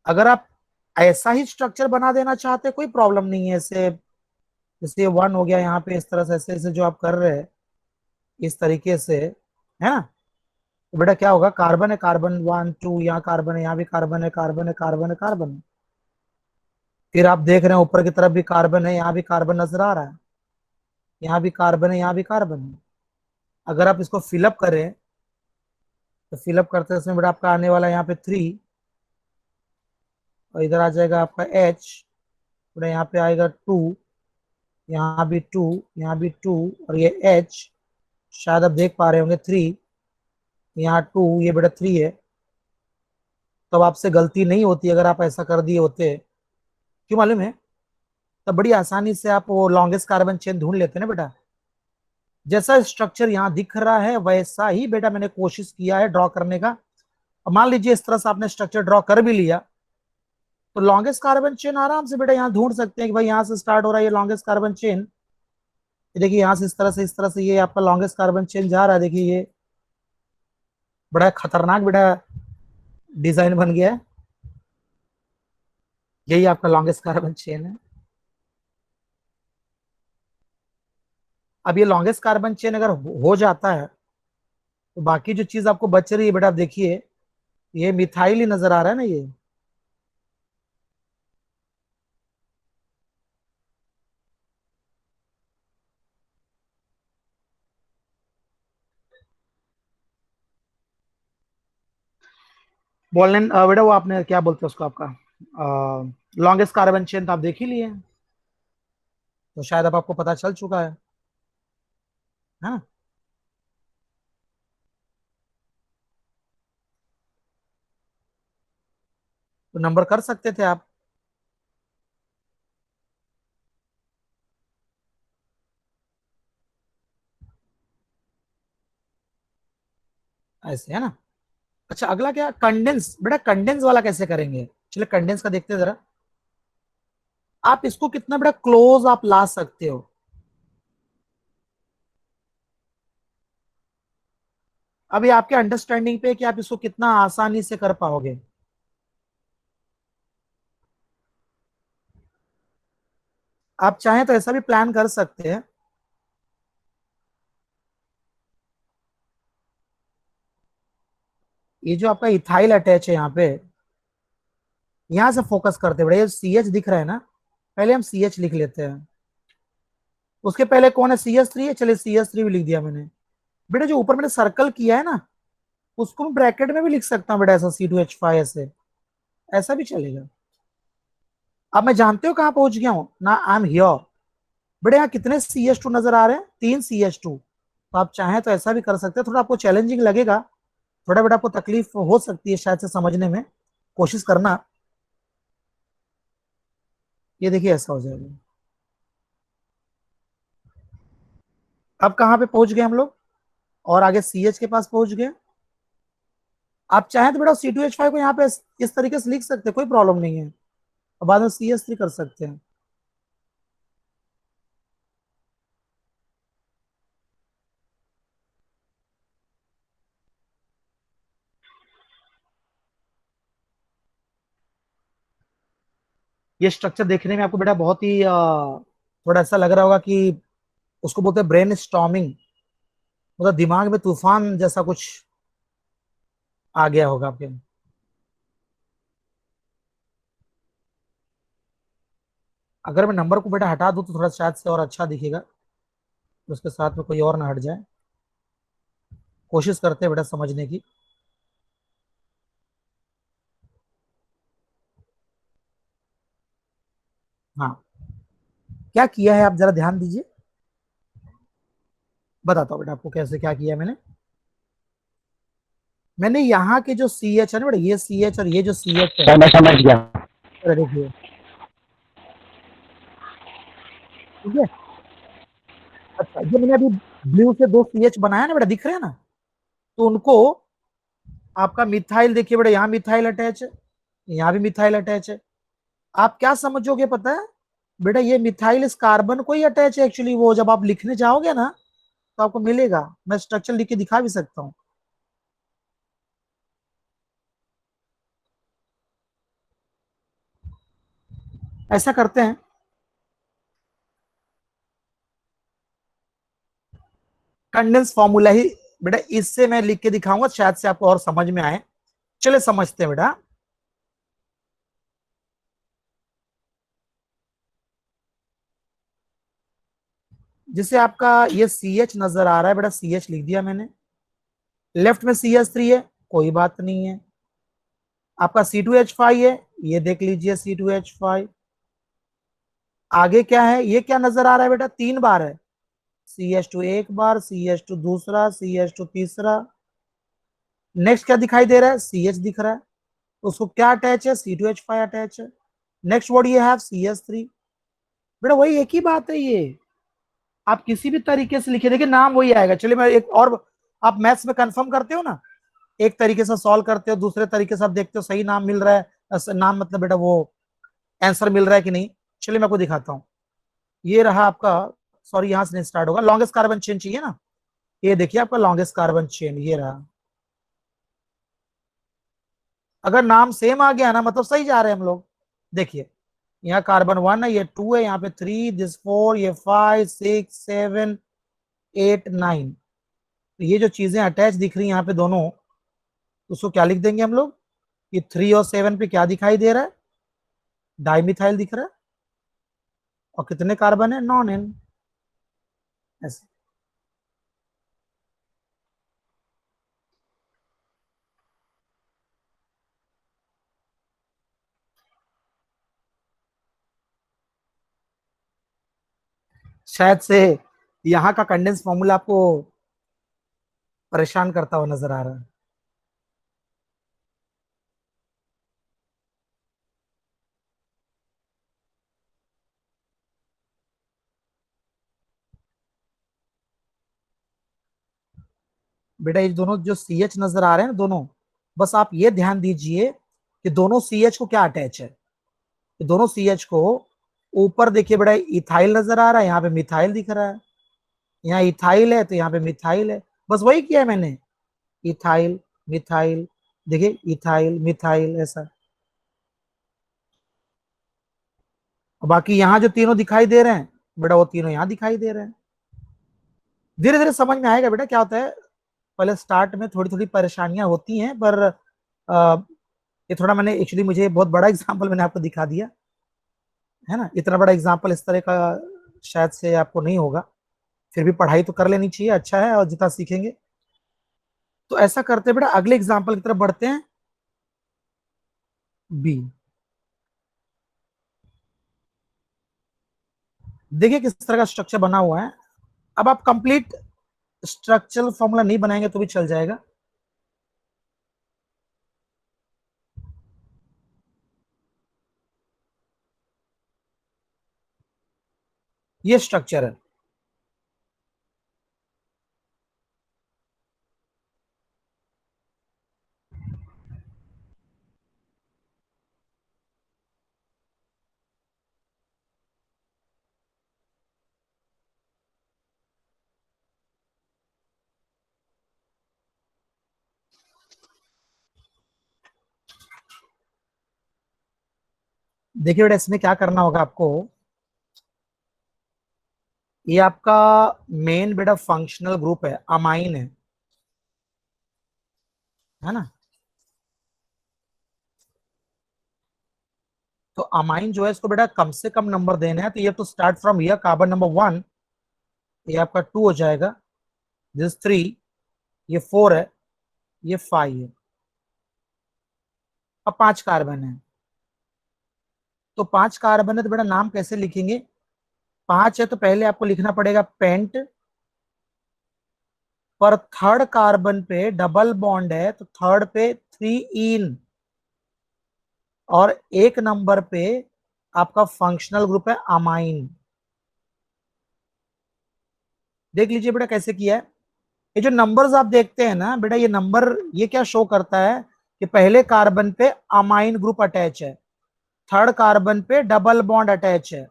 अगर आप ऐसा ही स्ट्रक्चर बना देना चाहते कोई प्रॉब्लम नहीं है। ऐसे जैसे वन हो गया यहाँ पे, इस तरह से ऐसे ऐसे जो आप कर रहे हैं इस तरीके से, है ना? तो बेटा क्या होगा, कार्बन है, कार्बन वन टू, यहाँ कार्बन है, यहाँ भी कार्बन है, कार्बन है, कार्बन है, कार्बन है। फिर आप देख रहे हैं ऊपर की तरफ भी कार्बन है, यहाँ भी कार्बन नजर आ रहा है, यहाँ भी कार्बन है, यहाँ भी कार्बन है। अगर आप इसको फिलअप करें तो फिलअप करते समय बेटा आपका आने वाला यहाँ पे थ्री, और इधर आ जाएगा आपका एच, बेटा यहाँ पे आएगा टू, यहाँ भी टू, यहाँ भी टू, और ये एच, शायद आप देख पा रहे होंगे थ्री, यहाँ टू, ये बेटा थ्री है। तब आपसे गलती नहीं होती अगर आप ऐसा कर दिए होते, क्यों मालूम है? तब बड़ी आसानी से आप वो लॉन्गेस्ट कार्बन चेन ढूंढ लेते ना बेटा। जैसा स्ट्रक्चर यहाँ दिख रहा है वैसा ही बेटा मैंने कोशिश किया है ड्रॉ करने का। अब मान लीजिए इस तरह से आपने स्ट्रक्चर ड्रॉ कर भी लिया, तो लॉन्गेस्ट कार्बन चेन आराम से बेटा यहाँ ढूंढ सकते हैं कि भाई यहाँ से स्टार्ट हो रहा है ये लॉन्गेस्ट कार्बन चेन। देखिए यहाँ से इस तरह से ये आपका लॉन्गेस्ट कार्बन चेन जा रहा है, देखिए ये बड़ा खतरनाक बेटा डिजाइन बन गया है। यही आपका लॉन्गेस्ट कार्बन चेन है। अब ये लॉन्गेस्ट कार्बन चेन अगर हो जाता है तो बाकी जो चीज आपको बच रही है बेटा, आप देखिए ये मिथाइल ही नजर आ रहा है ना ये। बोलने बेटा वो आपने क्या बोलते हैं उसको, आपका लॉन्गेस्ट कार्बन चेन तो आप देख ही लिए हैं, तो शायद अब आपको पता चल चुका है ना? तो नंबर कर सकते थे आप, ऐसे है ना? अच्छा अगला क्या, कंडेंस, बेटा कंडेंस वाला कैसे करेंगे? चलिए कंडेंस का देखते हैं जरा। आप इसको कितना बड़ा क्लोज आप ला सकते हो। अभी आपके अंडरस्टैंडिंग पे कि आप इसको कितना आसानी से कर पाओगे। आप चाहें तो ऐसा भी प्लान कर सकते हैं। ये जो आपका इथाइल अटैच है यहाँ पे, यहां से फोकस करते हैं। ये सी एच दिख रहा है ना, पहले हम सी एच लिख लेते हैं। उसके पहले कौन है, सी एच थ्री है, चलिए सी एच थ्री भी लिख दिया मैंने। बेटा जो ऊपर मैंने सर्कल किया है ना, उसको मैं ब्रैकेट में भी लिख सकता हूँ बेटा, ऐसा C2H5 ऐसे, ऐसा भी चलेगा। अब मैं जानते हो कहाँ पहुंच गया हूँ ना, आई एम हियर। बेटा यहाँ कितने CH2 नजर आ रहे हैं, 3 CH2। तो आप चाहें तो ऐसा भी कर सकते हैं, थोड़ा आपको चैलेंजिंग लगेगा, थोड़ा बेटा आपको तकलीफ हो सकती है शायद से समझने में, कोशिश करना। ये देखिए ऐसा हो जाएगा। अब कहाँ पे पहुंच गए हम लोग, और आगे CH के पास पहुंच गए। आप चाहें तो बेटा C2H5 को यहाँ पे इस तरीके से लिख सकते हैं, कोई प्रॉब्लम नहीं है, और बाद में CH3 कर सकते हैं। ये स्ट्रक्चर देखने में आपको बेटा बहुत ही थोड़ा ऐसा लग रहा होगा कि उसको बोलते हैं ब्रेन स्टॉर्मिंग, मतलब दिमाग में तूफान जैसा कुछ आ गया होगा आपके। अगर मैं नंबर को बेटा हटा दूं तो थोड़ा शायद से और अच्छा दिखेगा, तो उसके साथ में कोई और ना हट जाए। कोशिश करते हैं बेटा समझने की। हाँ, क्या किया है आप जरा ध्यान दीजिए, बताता हूँ बेटा आपको कैसे क्या किया है मैंने। मैंने यहाँ के जो सी एच है ना बेटा, ये सी एच और ये जो सी एच है, मैं समझ गया। बेटा देखिए, ठीक है। अच्छा, ये मैंने अभी ब्लू से दो सी एच बनाया ना बेटा, दिख रहे हैं ना, तो उनको आपका मिथाइल देखिए बेटा, यहाँ मिथाइल अटैच है, यहाँ भी मिथाइल अटैच है। आप क्या समझोगे पता है बेटा, ये मिथाइल इस कार्बन को ही अटैच है एक्चुअली, वो जब आप लिखने जाओगे ना तो आपको मिलेगा। मैं स्ट्रक्चर लिख के दिखा भी सकता हूँ। ऐसा करते हैं कंडेंस फॉर्मूला ही बेटा, इससे मैं लिख के दिखाऊंगा, शायद से आपको और समझ में आए। चले समझते हैं बेटा। जिसे आपका ये सी एच नजर आ रहा है बेटा, सी एच लिख दिया मैंने। लेफ्ट में CH3 है, कोई बात नहीं है। आपका C2H5 है, ये देख लीजिए C2H5। आगे क्या है, ये क्या नजर आ रहा है बेटा, 3 बार है। CH2 एक बार, CH2 दूसरा, CH2 तीसरा। नेक्स्ट क्या दिखाई दे रहा है, CH दिख रहा है, तो उसको क्या अटैच है, C2H5 अटैच है। नेक्स्ट वर्ड ये है CH3। बेटा वही एक ही बात है ये, आप किसी भी तरीके से लिखिए, देखिए नाम वही आएगा। चलिए मैं एक और, आप मैथ्स में कंफर्म करते हो ना, एक तरीके से सॉल्व करते हो, दूसरे तरीके से आप देखते हो सही नाम मिल रहा है, नाम मतलब बेटा वो आंसर मिल रहा है कि नहीं। चलिए मैं आपको दिखाता हूँ। ये रहा आपका, सॉरी यहाँ से नहीं स्टार्ट होगा, लॉन्गेस्ट कार्बन चेन चाहिए ना, ये देखिए आपका लॉन्गेस्ट कार्बन चेन ये रहा। अगर नाम सेम आ गया ना मतलब सही जा रहे हैं हम लोग। देखिए यहाँ कार्बन 1 है, ये 2 है, यहाँ पे 3, दिस 4, ये 5, 6, 7, 8, 9। तो ये जो चीजें अटैच दिख रही हैं यहाँ पे दोनों, तो उसको क्या लिख देंगे हम लोग, कि 3 और 7 पे क्या दिखाई दे रहा है, डाइमिथाइल दिख रहा है, और कितने कार्बन है, नॉन एन। ऐसे शायद से यहाँ का कंडेंस फॉर्मूला आपको परेशान करता हुआ नजर आ रहा है। बेटा ये दोनों जो सी एच नजर आ रहे हैं ना दोनों, बस आप ये ध्यान दीजिए कि दोनों सी एच को क्या अटैच है, कि दोनों सी एच को ऊपर देखिए बेटा इथाइल नजर आ रहा है, यहाँ पे मिथाइल दिख रहा है, यहाँ इथाइल है तो यहाँ पे मिथाइल है, बस वही किया है मैंने, इथाइल मिथाइल, देखिए इथाइल मिथाइल ऐसा। और बाकी यहाँ जो तीनों दिखाई दे रहे हैं बेटा, वो तीनों यहाँ दिखाई दे रहे हैं। धीरे धीरे समझ में आएगा बेटा क्या होता है। पहले स्टार्ट में थोड़ी थोड़ी परेशानियां होती हैं, पर ये थोड़ा मैंने एक्चुअली, मुझे बहुत बड़ा एग्जाम्पल मैंने आपको दिखा दिया है ना, इतना बड़ा एग्जाम्पल इस तरह का शायद से आपको नहीं होगा, फिर भी पढ़ाई तो कर लेनी चाहिए, अच्छा है, और जितना सीखेंगे। तो ऐसा करते हैं बेटा, अगले एग्जाम्पल की तरफ बढ़ते हैं। बी, देखिए किस तरह का स्ट्रक्चर बना हुआ है। अब आप कंप्लीट स्ट्रक्चरल फॉर्मूला नहीं बनाएंगे तो भी चल जाएगा। ये स्ट्रक्चर है, देखिए बेटा इसमें क्या करना होगा आपको। ये आपका मेन बेटा फंक्शनल ग्रुप है, अमाइन है ना। तो अमाइन जो है इसको बेटा कम से कम नंबर देना है, तो ये तो start from here, carbon number 1, ये आपका 2 हो जाएगा, दिस 3, ये 4 है, ये 5 है। अब 5 कार्बन है, तो 5 कार्बन है तो बेटा नाम कैसे लिखेंगे। 5 है तो पहले आपको लिखना पड़ेगा पेंट, पर थर्ड कार्बन पे डबल बॉन्ड है तो थर्ड पे 3 इन, और एक नंबर पे आपका फंक्शनल ग्रुप है अमाइन। देख लीजिए बेटा कैसे किया है। ये जो नंबर्स आप देखते हैं ना बेटा, ये नंबर ये क्या शो करता है कि पहले कार्बन पे अमाइन ग्रुप अटैच है, थर्ड कार्बन पे डबल बॉन्ड अटैच है,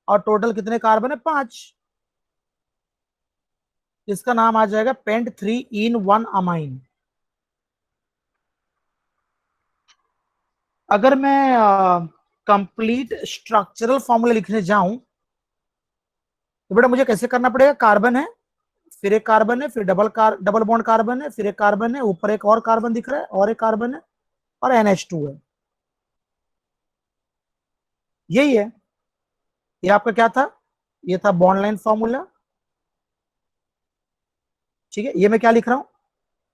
और टोटल कितने कार्बन है, 5। इसका नाम आ जाएगा पेंट 3 in 1 अमाइन। अगर मैं कंप्लीट स्ट्रक्चरल फॉर्मूला लिखने जाऊं तो बेटा मुझे कैसे करना पड़ेगा। कार्बन है, फिर एक कार्बन है, फिर डबल बॉन्ड कार्बन है, फिर एक कार्बन है, ऊपर एक और कार्बन दिख रहा है, और एक कार्बन है, और NH2 है। यही है, ये आपका क्या था, ये था बॉन्ड लाइन फॉर्मूला। ठीक है, ये मैं क्या लिख रहा हूं,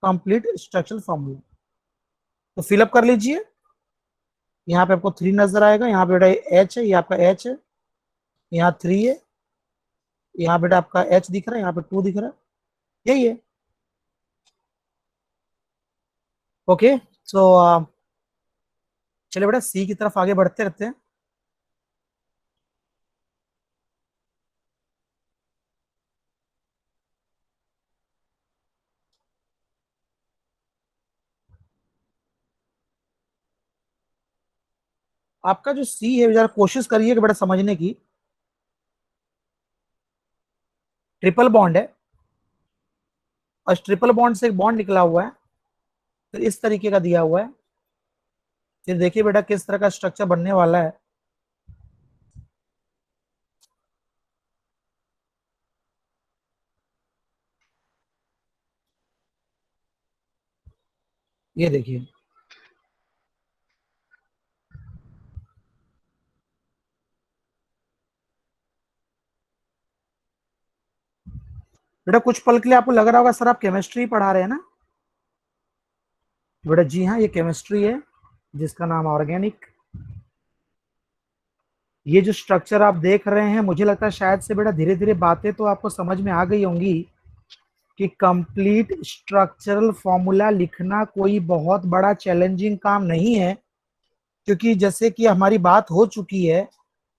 कंप्लीट स्ट्रक्चरल फॉर्मूला। तो फिलअप कर लीजिए। यहाँ पे आपको 3 नजर आएगा, यहाँ पे बेटा H है, ये आपका H है, यहाँ 3 है, यहाँ बेटा आपका H दिख रहा है, यहाँ पे 2 दिख रहा है, यही है। ओके, सो चलिए बेटा सी की तरफ आगे बढ़ते रहते हैं। आपका जो सी है जरा कोशिश करिए कि बेटा समझने की। ट्रिपल बॉन्ड है, और ट्रिपल बॉन्ड से एक बॉन्ड निकला हुआ है, तो इस तरीके का दिया हुआ है। फिर देखिए बेटा किस तरह का स्ट्रक्चर बनने वाला है। ये देखिए, बेटा कुछ पल के लिए आपको लग रहा होगा सर आप केमिस्ट्री पढ़ा रहे हैं ना। बेटा जी हाँ, ये केमिस्ट्री है जिसका नाम ऑर्गेनिक। ये जो स्ट्रक्चर आप देख रहे हैं, मुझे लगता है शायद से बेटा धीरे धीरे बातें तो आपको समझ में आ गई होंगी कि कंप्लीट स्ट्रक्चरल फॉर्मूला लिखना कोई बहुत बड़ा चैलेंजिंग काम नहीं है। क्योंकि जैसे कि हमारी बात हो चुकी है,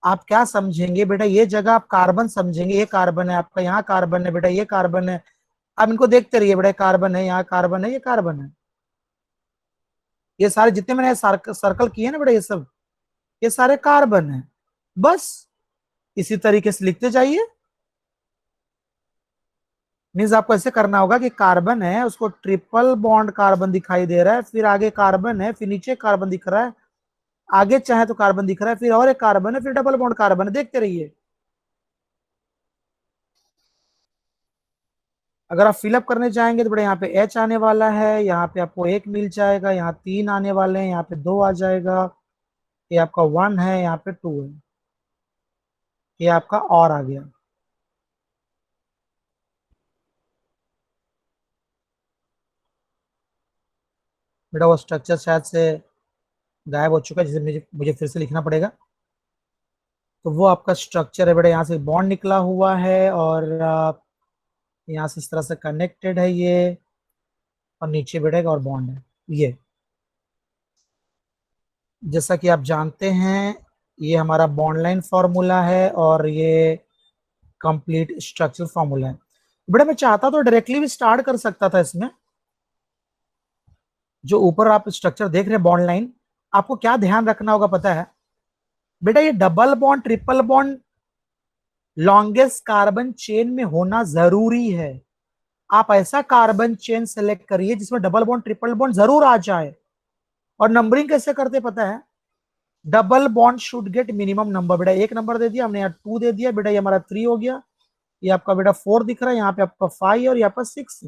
आप क्या समझेंगे बेटा, ये जगह आप कार्बन समझेंगे, ये कार्बन है आपका, यहाँ कार्बन है बेटा, ये कार्बन है। आप इनको देखते रहिए बेटा, कार्बन है, यहाँ कार्बन है, ये कार्बन है, ये सारे जितने मैंने सर्कल किए ना बेटा, ये सब ये सारे कार्बन है, बस। इसी तरीके से लिखते जाइए। मीन्स आपको ऐसे करना होगा कि कार्बन है, उसको ट्रिपल बॉन्ड कार्बन दिखाई दे रहा है, फिर आगे कार्बन है, फिर नीचे कार्बन दिख रहा है, आगे चाहे तो कार्बन दिख रहा है, फिर और एक कार्बन है, फिर डबल बॉन्ड कार्बन है, देखते रहिए। अगर आप फिलअप करने चाहेंगे तो बड़े यहाँ पे एच आने वाला है, यहाँ पे आपको एक मिल जाएगा, यहाँ तीन आने वाले हैं, यहाँ पे दो आ जाएगा, ये आपका वन है, यहाँ पे टू है, ये आपका और आ गया। बेटा वो स्ट्रक्चर शायद से गायब हो चुका है, जिसे मुझे मुझे फिर से लिखना पड़ेगा। तो वो आपका स्ट्रक्चर है बेटा, यहाँ से बॉन्ड निकला हुआ है और यहाँ से इस तरह से कनेक्टेड है ये, और नीचे बेटा एक और बॉन्ड है ये। जैसा कि आप जानते हैं ये हमारा बॉन्ड लाइन फॉर्मूला है और ये कंप्लीट स्ट्रक्चर फॉर्मूला है। बेटा मैं चाहता तो डायरेक्टली भी स्टार्ट कर सकता था इसमें। जो ऊपर आप स्ट्रक्चर देख रहे हैं बॉन्ड लाइन, आपको क्या ध्यान रखना होगा पता है बेटा, ये double bond triple bond longest carbon chain में होना जरूरी है। आप ऐसा कार्बन चेन सेलेक्ट करिए जिसमें डबल बॉन्ड ट्रिपल बॉन्ड जरूर आ जाए। और नंबरिंग कैसे करते पता है, double bond should get minimum number. बेटा एक नंबर दे दिया हमने, यहाँ टू दे दिया, बेटा ये हमारा थ्री हो गया, ये आपका बेटा फोर दिख रहा है, यहाँ पे आपका फाइव और यहाँ पर सिक्स।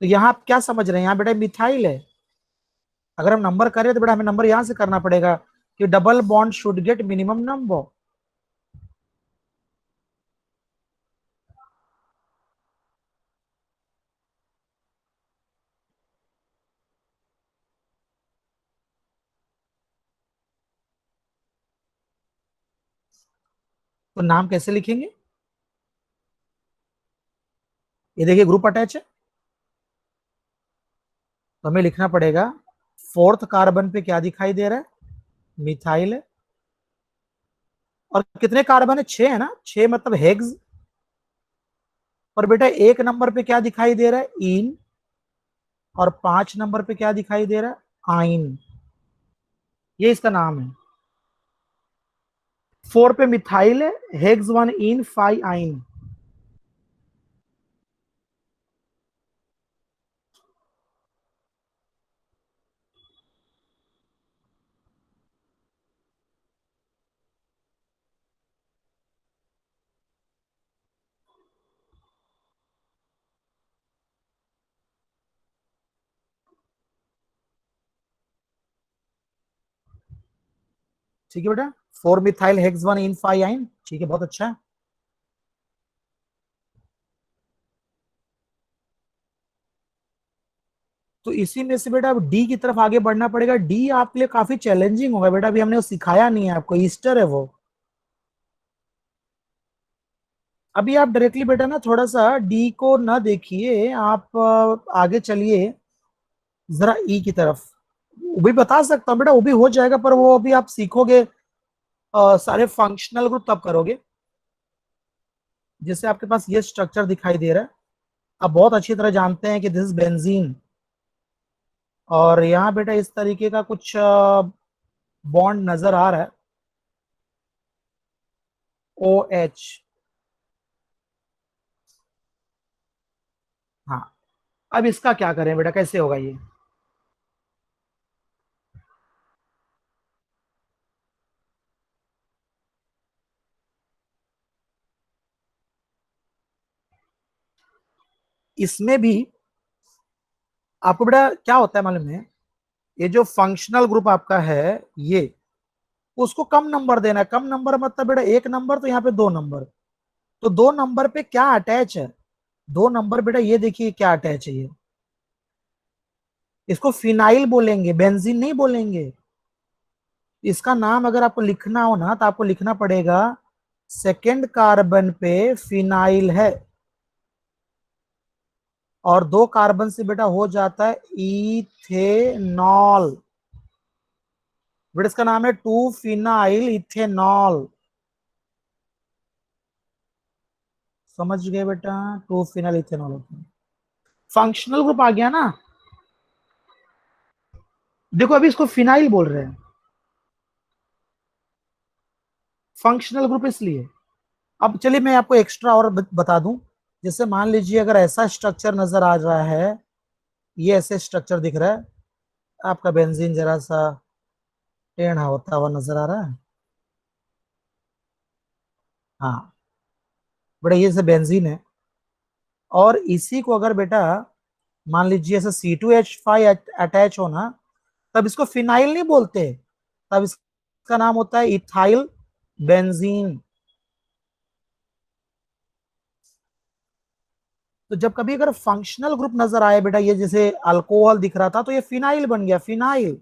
तो यहाँ आप क्या समझ रहे हैं, यहाँ बेटा मिथाइल है। अगर हम नंबर करें तो बेटा हमें नंबर यहां से करना पड़ेगा कि double bond should get minimum number. तो नाम कैसे लिखेंगे, ये देखिए ग्रुप अटैच है, तो हमें लिखना पड़ेगा फोर्थ कार्बन पे क्या दिखाई दे रहा है, मिथाइल है। और कितने कार्बन है, छह है ना, छह मतलब हेक्स। और बेटा एक नंबर पे क्या दिखाई दे रहा है, इन। और पांच नंबर पे क्या दिखाई दे रहा है, आइन। ये इसका नाम है। फोर पे मिथाइल है, हेक्स वन इन फाइव आइन। ठीक है बेटा, four methyl hex one in five आइन, ठीक है, बहुत अच्छा है। तो इसी में से बेटा अब डी की तरफ आगे बढ़ना पड़ेगा। डी आपके लिए काफी चैलेंजिंग होगा बेटा, अभी हमने वो सिखाया नहीं है आपको, ईस्टर है वो। अभी आप डायरेक्टली बेटा ना थोड़ा सा डी को ना देखिए, आप आगे चलिए जरा ई की तरफ। वो भी बता सकता हूँ बेटा, वो भी हो जाएगा, पर वो अभी आप सीखोगे, सारे फंक्शनल ग्रुप तब करोगे। जैसे आपके पास ये स्ट्रक्चर दिखाई दे रहा है, आप बहुत अच्छी तरह जानते हैं कि दिस इज बेंजीन। और यहाँ बेटा इस तरीके का कुछ बॉन्ड नजर आ रहा है, ओ एच। हाँ, अब इसका क्या करें बेटा, कैसे होगा ये। इसमें भी आपको बेटा क्या होता है मालूम है, ये जो फंक्शनल ग्रुप आपका है ये, उसको कम नंबर देना है। कम नंबर मतलब बेटा एक नंबर, तो यहाँ पे दो नंबर। तो दो नंबर पे क्या अटैच है, दो नंबर बेटा ये देखिए क्या अटैच है ये। इसको फिनाइल बोलेंगे, बेंजीन नहीं बोलेंगे। इसका नाम अगर आपको लिखना हो ना तो आपको लिखना पड़ेगा सेकेंड कार्बन पे फिनाइल है, और दो कार्बन से बेटा हो जाता है इथेनॉल। बेटा इसका नाम है टू फिनाइल इथेनॉल। समझ गए बेटा, टू फिनाइल इथेनॉल होता है। फंक्शनल ग्रुप आ गया ना। देखो अभी इसको फिनाइल बोल रहे हैं, फंक्शनल ग्रुप इसलिए। अब चलिए मैं आपको एक्स्ट्रा और बता दूं। जैसे मान लीजिए अगर ऐसा स्ट्रक्चर नजर आ रहा है, ये ऐसे स्ट्रक्चर दिख रहा है आपका, बेंजीन जरा सा टेढ़ा होता हुआ नजर आ रहा है। हाँ बेटा, ये से बेंजीन है। और इसी को अगर बेटा मान लीजिए ऐसे C2H5 अटैच हो ना, तब इसको फिनाइल नहीं बोलते, तब इसका नाम होता है इथाइल बेंजीन। तो जब कभी अगर फंक्शनल ग्रुप नजर आए बेटा, ये जैसे अल्कोहल दिख रहा था तो ये फिनाइल बन गया, फिनाइल।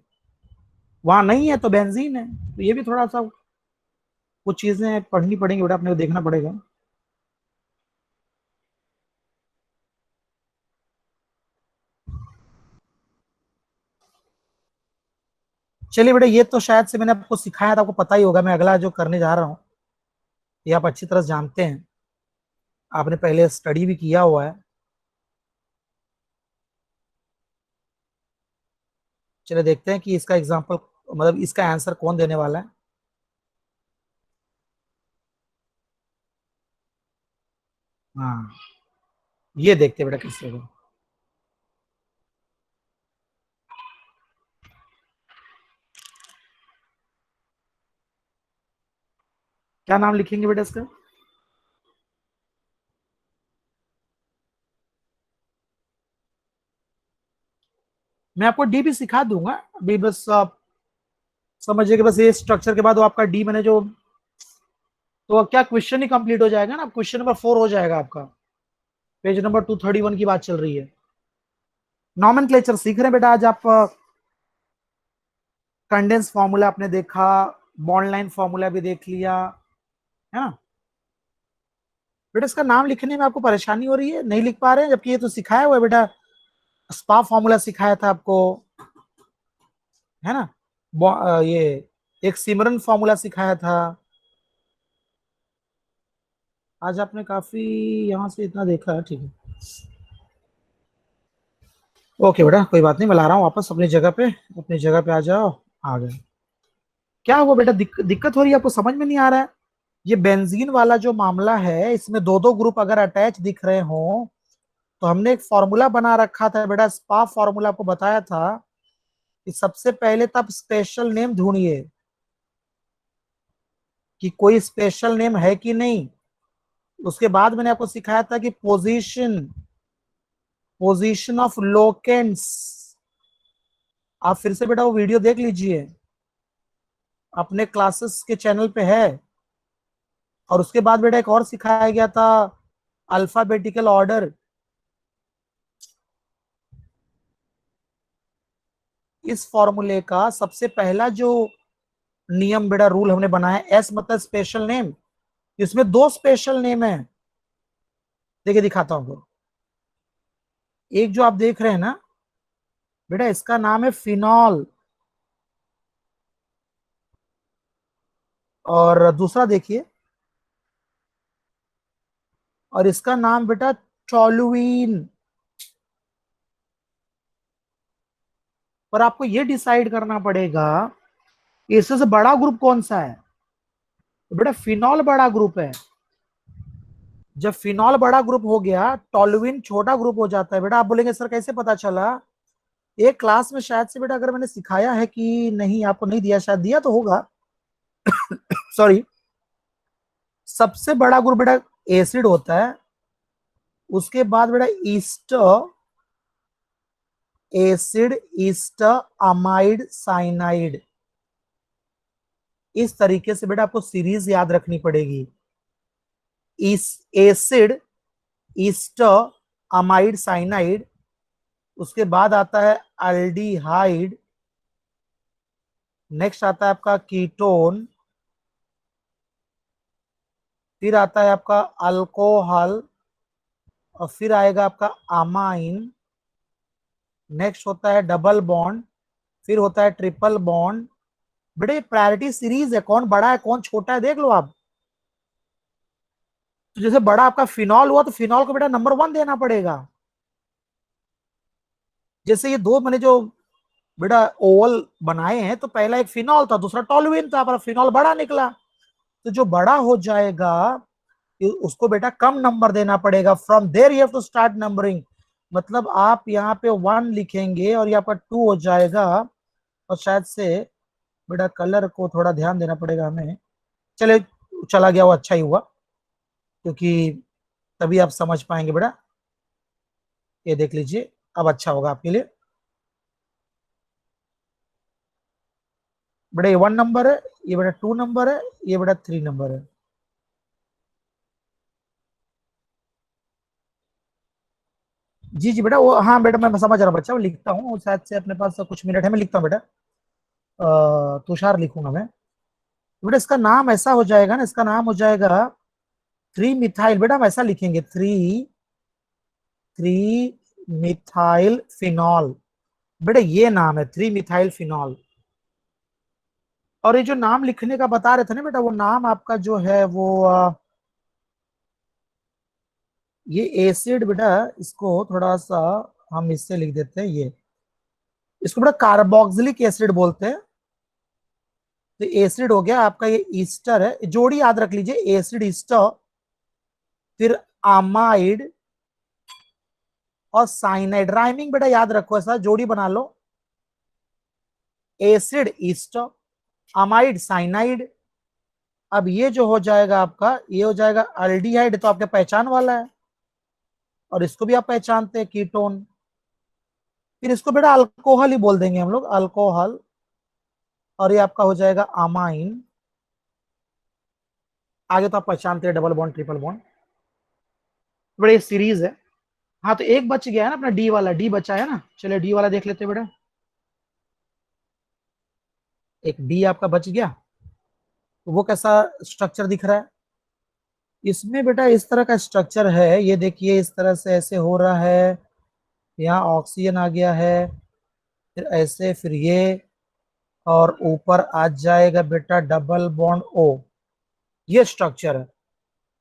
वहां नहीं है तो बेंजीन है। तो ये भी थोड़ा सा कुछ चीजें पढ़नी पड़ेंगी बेटा, अपने को देखना पड़ेगा। चलिए बेटा, ये तो शायद से मैंने आपको सिखाया था, आपको पता ही होगा। मैं अगला जो करने जा रहा हूँ ये आप अच्छी तरह जानते हैं, आपने पहले स्टडी भी किया हुआ है। चलिए देखते हैं कि इसका एग्जाम्पल, मतलब इसका आंसर कौन देने वाला है। हाँ, ये देखते हैं बेटा किससे होगा। क्या नाम लिखेंगे बेटा इसका? मैं आपको डी भी सिखा दूंगा, अभी बस आप समझिए कि बस ये स्ट्रक्चर के बाद वो आपका डी मैंने जो, तो क्या क्वेश्चन ही कंप्लीट हो जाएगा ना, क्वेश्चन नंबर 4 हो जाएगा आपका। पेज नंबर 231 की बात चल रही है। नॉमेनक्लेचर सीख रहे हैं बेटा आज आप। कंडेंस फॉर्मूला आपने देखा, बॉन्ड लाइन फॉर्मूला भी देख लिया है ना। बेटा इसका नाम लिखने में आपको परेशानी हो रही है, नहीं लिख पा रहे हैं, जबकि ये तो सिखाया हुआ है बेटा। स्पा फॉर्मूला सिखाया था आपको, है ना। ये एक सिमरन फॉर्मूला सिखाया था। आज आपने काफी यहाँ से इतना देखा है, ठीक है। ओके बेटा, कोई बात नहीं, मैं ला रहा हूँ वापस अपनी जगह पे। अपनी जगह पे आ जाओ। आ गए। क्या हुआ बेटा, दिक्कत हो रही है आपको, समझ में नहीं आ रहा है? ये बेंजीन वाला जो मामला है, इसमें दो दो ग्रुप अगर अटैच दिख रहे हो, तो हमने एक फॉर्मूला बना रखा था बेटा, स्पा फॉर्मूला आपको बताया था कि सबसे पहले तब स्पेशल नेम ढूंढिए कि कोई स्पेशल नेम है कि नहीं। उसके बाद मैंने आपको सिखाया था कि पोजीशन, पोजीशन ऑफ लोकेंट्स। आप फिर से बेटा वो वीडियो देख लीजिए, अपने क्लासेस के चैनल पे है। और उसके बाद बेटा एक और सिखाया गया था, अल्फाबेटिकल ऑर्डर। इस फॉर्मूले का सबसे पहला जो नियम बेटा, रूल हमने बनाया, एस मतलब स्पेशल नेम। इसमें दो स्पेशल नेम है, देखिए दिखाता हूं आपको। एक जो आप देख रहे हैं ना बेटा, इसका नाम है फिनॉल। और दूसरा देखिए, और इसका नाम बेटा टॉलुइन। पर आपको ये डिसाइड करना पड़ेगा इससे से बड़ा ग्रुप कौन सा है। तो बेटा फिनॉल बड़ा ग्रुप है। जब फिनॉल बड़ा ग्रुप हो गया, टॉलुइन छोटा ग्रुप हो जाता है। बेटा आप बोलेंगे सर कैसे पता चला? एक क्लास में शायद से बेटा अगर मैंने सिखाया है कि नहीं, आपको नहीं दिया, शायद दिया तो होगा, सॉरी। सबसे बड़ा ग्रुप बेटा एसिड होता है, उसके बाद बेटा Easter, acid, Easter, amide, cyanide. इस तरीके से बेटा आपको सीरीज याद रखनी पड़ेगी। इस एसिड, ईस्टर, अमाइड, साइनाइड। उसके बाद आता है अल्डिहाइड। नेक्स्ट आता है आपका कीटोन। फिर आता है आपका अल्कोहल। और फिर आएगा आपका अमाइन। नेक्स्ट होता है डबल बॉन्ड। फिर होता है ट्रिपल बॉन्ड। बेटे प्रायोरिटी सीरीज है, कौन बड़ा है कौन छोटा है देख लो आप। तो जैसे बड़ा आपका फिनॉल हुआ, तो फिनॉल को बेटा नंबर 1 देना पड़ेगा। जैसे ये दो मैंने जो बेटा ओवल बनाए हैं, तो पहला एक फिनॉल था, दूसरा टॉलुइन था, पर फिनॉल बड़ा निकला। तो जो बड़ा हो जाएगा उसको बेटा कम नंबर देना पड़ेगा। From there you have to start numbering. मतलब आप यहाँ पे 1 लिखेंगे और यहाँ पर 2 हो जाएगा। और शायद से बेटा कलर को थोड़ा ध्यान देना पड़ेगा हमें। चले, चला गया वो अच्छा ही हुआ, क्योंकि तभी आप समझ पाएंगे बेटा। ये देख लीजिए, अब अच्छा होगा आपके लिए। बेटा ये 1 नंबर है, ये बेटा 2 नंबर है, ये बेटा 3 नंबर है। जी जी बेटा, वो हाँ बेटा मैं समझ रहा हूँ बच्चा, वो लिखता हूँ शायद से अपने पास कुछ मिनट है, मैं लिखता हूँ बेटा। तुषार लिखूंगा मैं। बेटा इसका नाम ऐसा हो जाएगा ना, इसका नाम हो जाएगा 3 मिथाइल। बेटा हम ऐसा लिखेंगे, 3 मिथाइल फिनॉल। बेटा ये नाम है 3 मिथाइल फिनॉल। और ये जो नाम लिखने का बता रहे थे ना बेटा, वो नाम आपका जो है वो ये एसिड बेटा, इसको थोड़ा सा हम इससे लिख देते हैं। ये इसको बेटा कार्बोक्सिलिक एसिड बोलते हैं। तो एसिड हो गया आपका, ये ईस्टर है, जोड़ी याद रख लीजिए, एसिड ईस्टर, फिर अमाइड और साइनाइड। राइमिंग बेटा याद रखो, ऐसा जोड़ी बना लो, एसिड ईस्टर, अमाइड साइनाइड। अब ये जो हो जाएगा आपका, ये हो जाएगा अल्डिहाइड, तो आपके पहचान वाला है, और इसको भी आप पहचानते हैं, कीटोन। फिर इसको बेटा अल्कोहल ही बोल देंगे हम लोग, अल्कोहल। और ये आपका हो जाएगा अमाइन। आगे तो आप पहचानते हैं, डबल बॉन्ड ट्रिपल बॉन्ड। बड़े सीरीज है। हाँ तो एक बच गया है ना अपना, डी वाला, डी बचा है ना, चलिए डी वाला देख लेते हैं बेटा। एक डी आपका बच गया। तो वो कैसा स्ट्रक्चर दिख रहा है? इसमें बेटा इस तरह का स्ट्रक्चर है, ये देखिए इस तरह से ऐसे हो रहा है। यहाँ ऑक्सीजन आ गया है, फिर ऐसे, फिर ये, और ऊपर आ जाएगा बेटा डबल बॉन्ड ओ। ये स्ट्रक्चर है।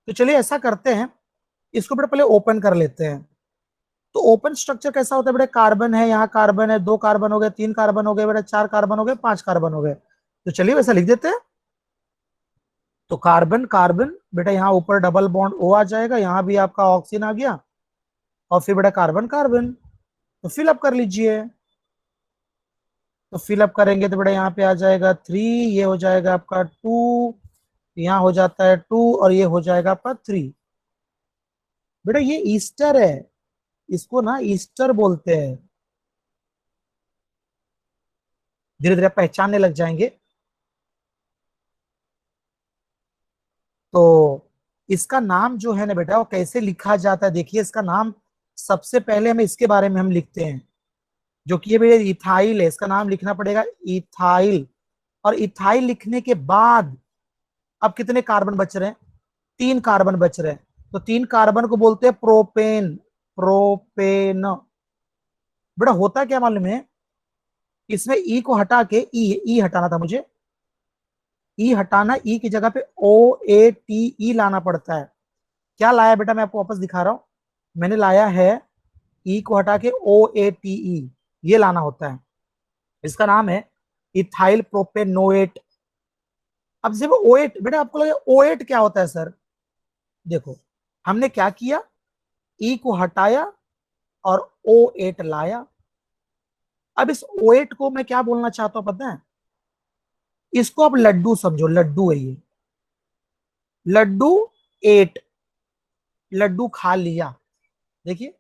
तो चलिए ऐसा करते हैं, इसको बेटा पहले ओपन कर लेते हैं। तो ओपन स्ट्रक्चर कैसा होता है बेटा? कार्बन है, यहाँ कार्बन है, 2 कार्बन हो गए, 3 कार्बन हो गए बेटा, 4 कार्बन हो गए, 5 कार्बन हो गए। तो चलिए वैसा लिख देते हैं। तो कार्बन कार्बन बेटा, यहाँ ऊपर डबल बॉन्ड ओ आ जाएगा, यहाँ भी आपका ऑक्सीजन आ गया, और फिर बेटा कार्बन कार्बन। तो फिलअप कर लीजिए। तो फिलअप करेंगे तो बेटा यहाँ पे आ जाएगा 3, ये हो जाएगा आपका 2, यहाँ हो जाता है 2, और ये हो जाएगा आपका 3। बेटा ये ईस्टर है, इसको ना ईस्टर बोलते हैं। धीरे धीरे पहचानने लग जाएंगे। तो इसका नाम जो है ना बेटा, वो कैसे लिखा जाता है देखिए। इसका नाम सबसे पहले हमें इसके बारे में हम लिखते हैं, जो कि ये बेटा इथाइल है, इसका नाम लिखना पड़ेगा इथाइल। और इथाइल लिखने के बाद अब कितने कार्बन बच रहे हैं? 3 कार्बन बच रहे हैं। तो 3 कार्बन को बोलते हैं प्रोपेन। प्रोपेन। बेटा होता क्या मालूम है, इसमें ई को हटा के, ई हटाना था मुझे, ई हटाना, ई की जगह पे ओ ए टी ई लाना पड़ता है। क्या लाया बेटा, मैं आपको वापस दिखा रहा हूं। मैंने लाया है ई को हटा के ओ ए टी ई, ये लाना होता है। इसका नाम है इथाइल प्रोपेनोएट। अब जब ओ एट, बेटा आपको लगे ओ एट क्या होता है सर? देखो, हमने क्या किया, ई को हटाया और ओ एट लाया। अब इस ओ एट को मैं क्या बोलना चाहता हूं पता है? इसको आप लड्डू समझो, लड्डू है ये, लड्डू एट, लड्डू खा लिया। देखिए,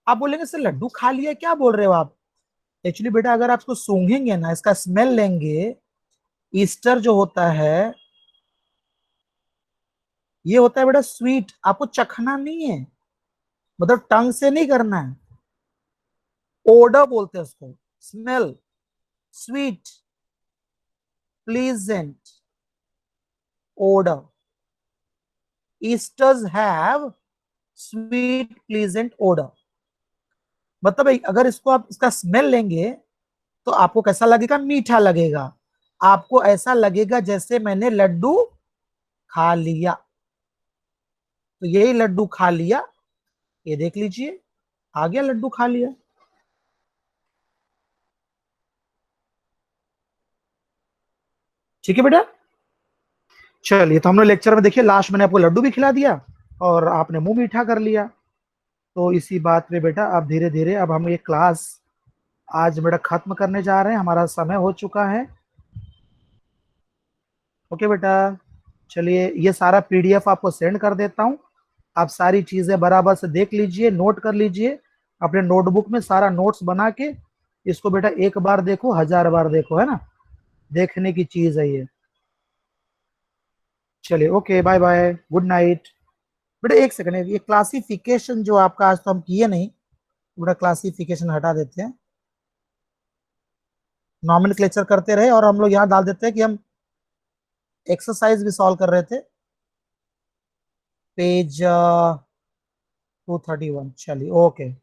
आप बोलेंगे सर लड्डू खा लिया, क्या बोल रहे हो आप? एक्चुअली बेटा अगर आप इसको सूंघेंगे ना, इसका स्मेल लेंगे, ईस्टर जो होता है, ये होता है बेटा स्वीट। आपको चखना नहीं है, मतलब टंग से नहीं करना है। ओडर बोलते हैं उसको, smell, sweet, pleasant odour. Esters have sweet pleasant odour. मतलब अगर इसको आप इसका स्मेल लेंगे तो आपको कैसा लगेगा? मीठा लगेगा। आपको ऐसा लगेगा जैसे मैंने लड्डू खा लिया। तो यही लड्डू खा लिया, ये देख लीजिए, आ गया लड्डू खा लिया। ठीक है बेटा। चलिए, तो हमने लेक्चर में देखिए लास्ट मैंने आपको लड्डू भी खिला दिया और आपने मुंह मीठा कर लिया। तो इसी बात पे बेटा अब धीरे धीरे अब हम ये क्लास आज बेटा खत्म करने जा रहे हैं, हमारा समय हो चुका है। ओके बेटा, चलिए ये सारा पीडीएफ आपको सेंड कर देता हूँ। आप सारी चीजें बराबर से देख लीजिए, नोट कर लीजिए अपने नोटबुक में, सारा नोट्स बना के इसको बेटा एक बार देखो, हजार बार देखो, है ना, देखने की चीज है ये। चलिए okay, bye bye, good night. बेटा एक सेकंड, ये क्लासिफिकेशन जो आपका आज तो हम किए नहीं, बेटा क्लासिफिकेशन हटा देते हैं, नॉमेनक्लेचर करते रहे और हम लोग यहाँ डाल देते हैं कि हम एक्सरसाइज भी सॉल्व कर रहे थे, पेज 231। चलिए ओके।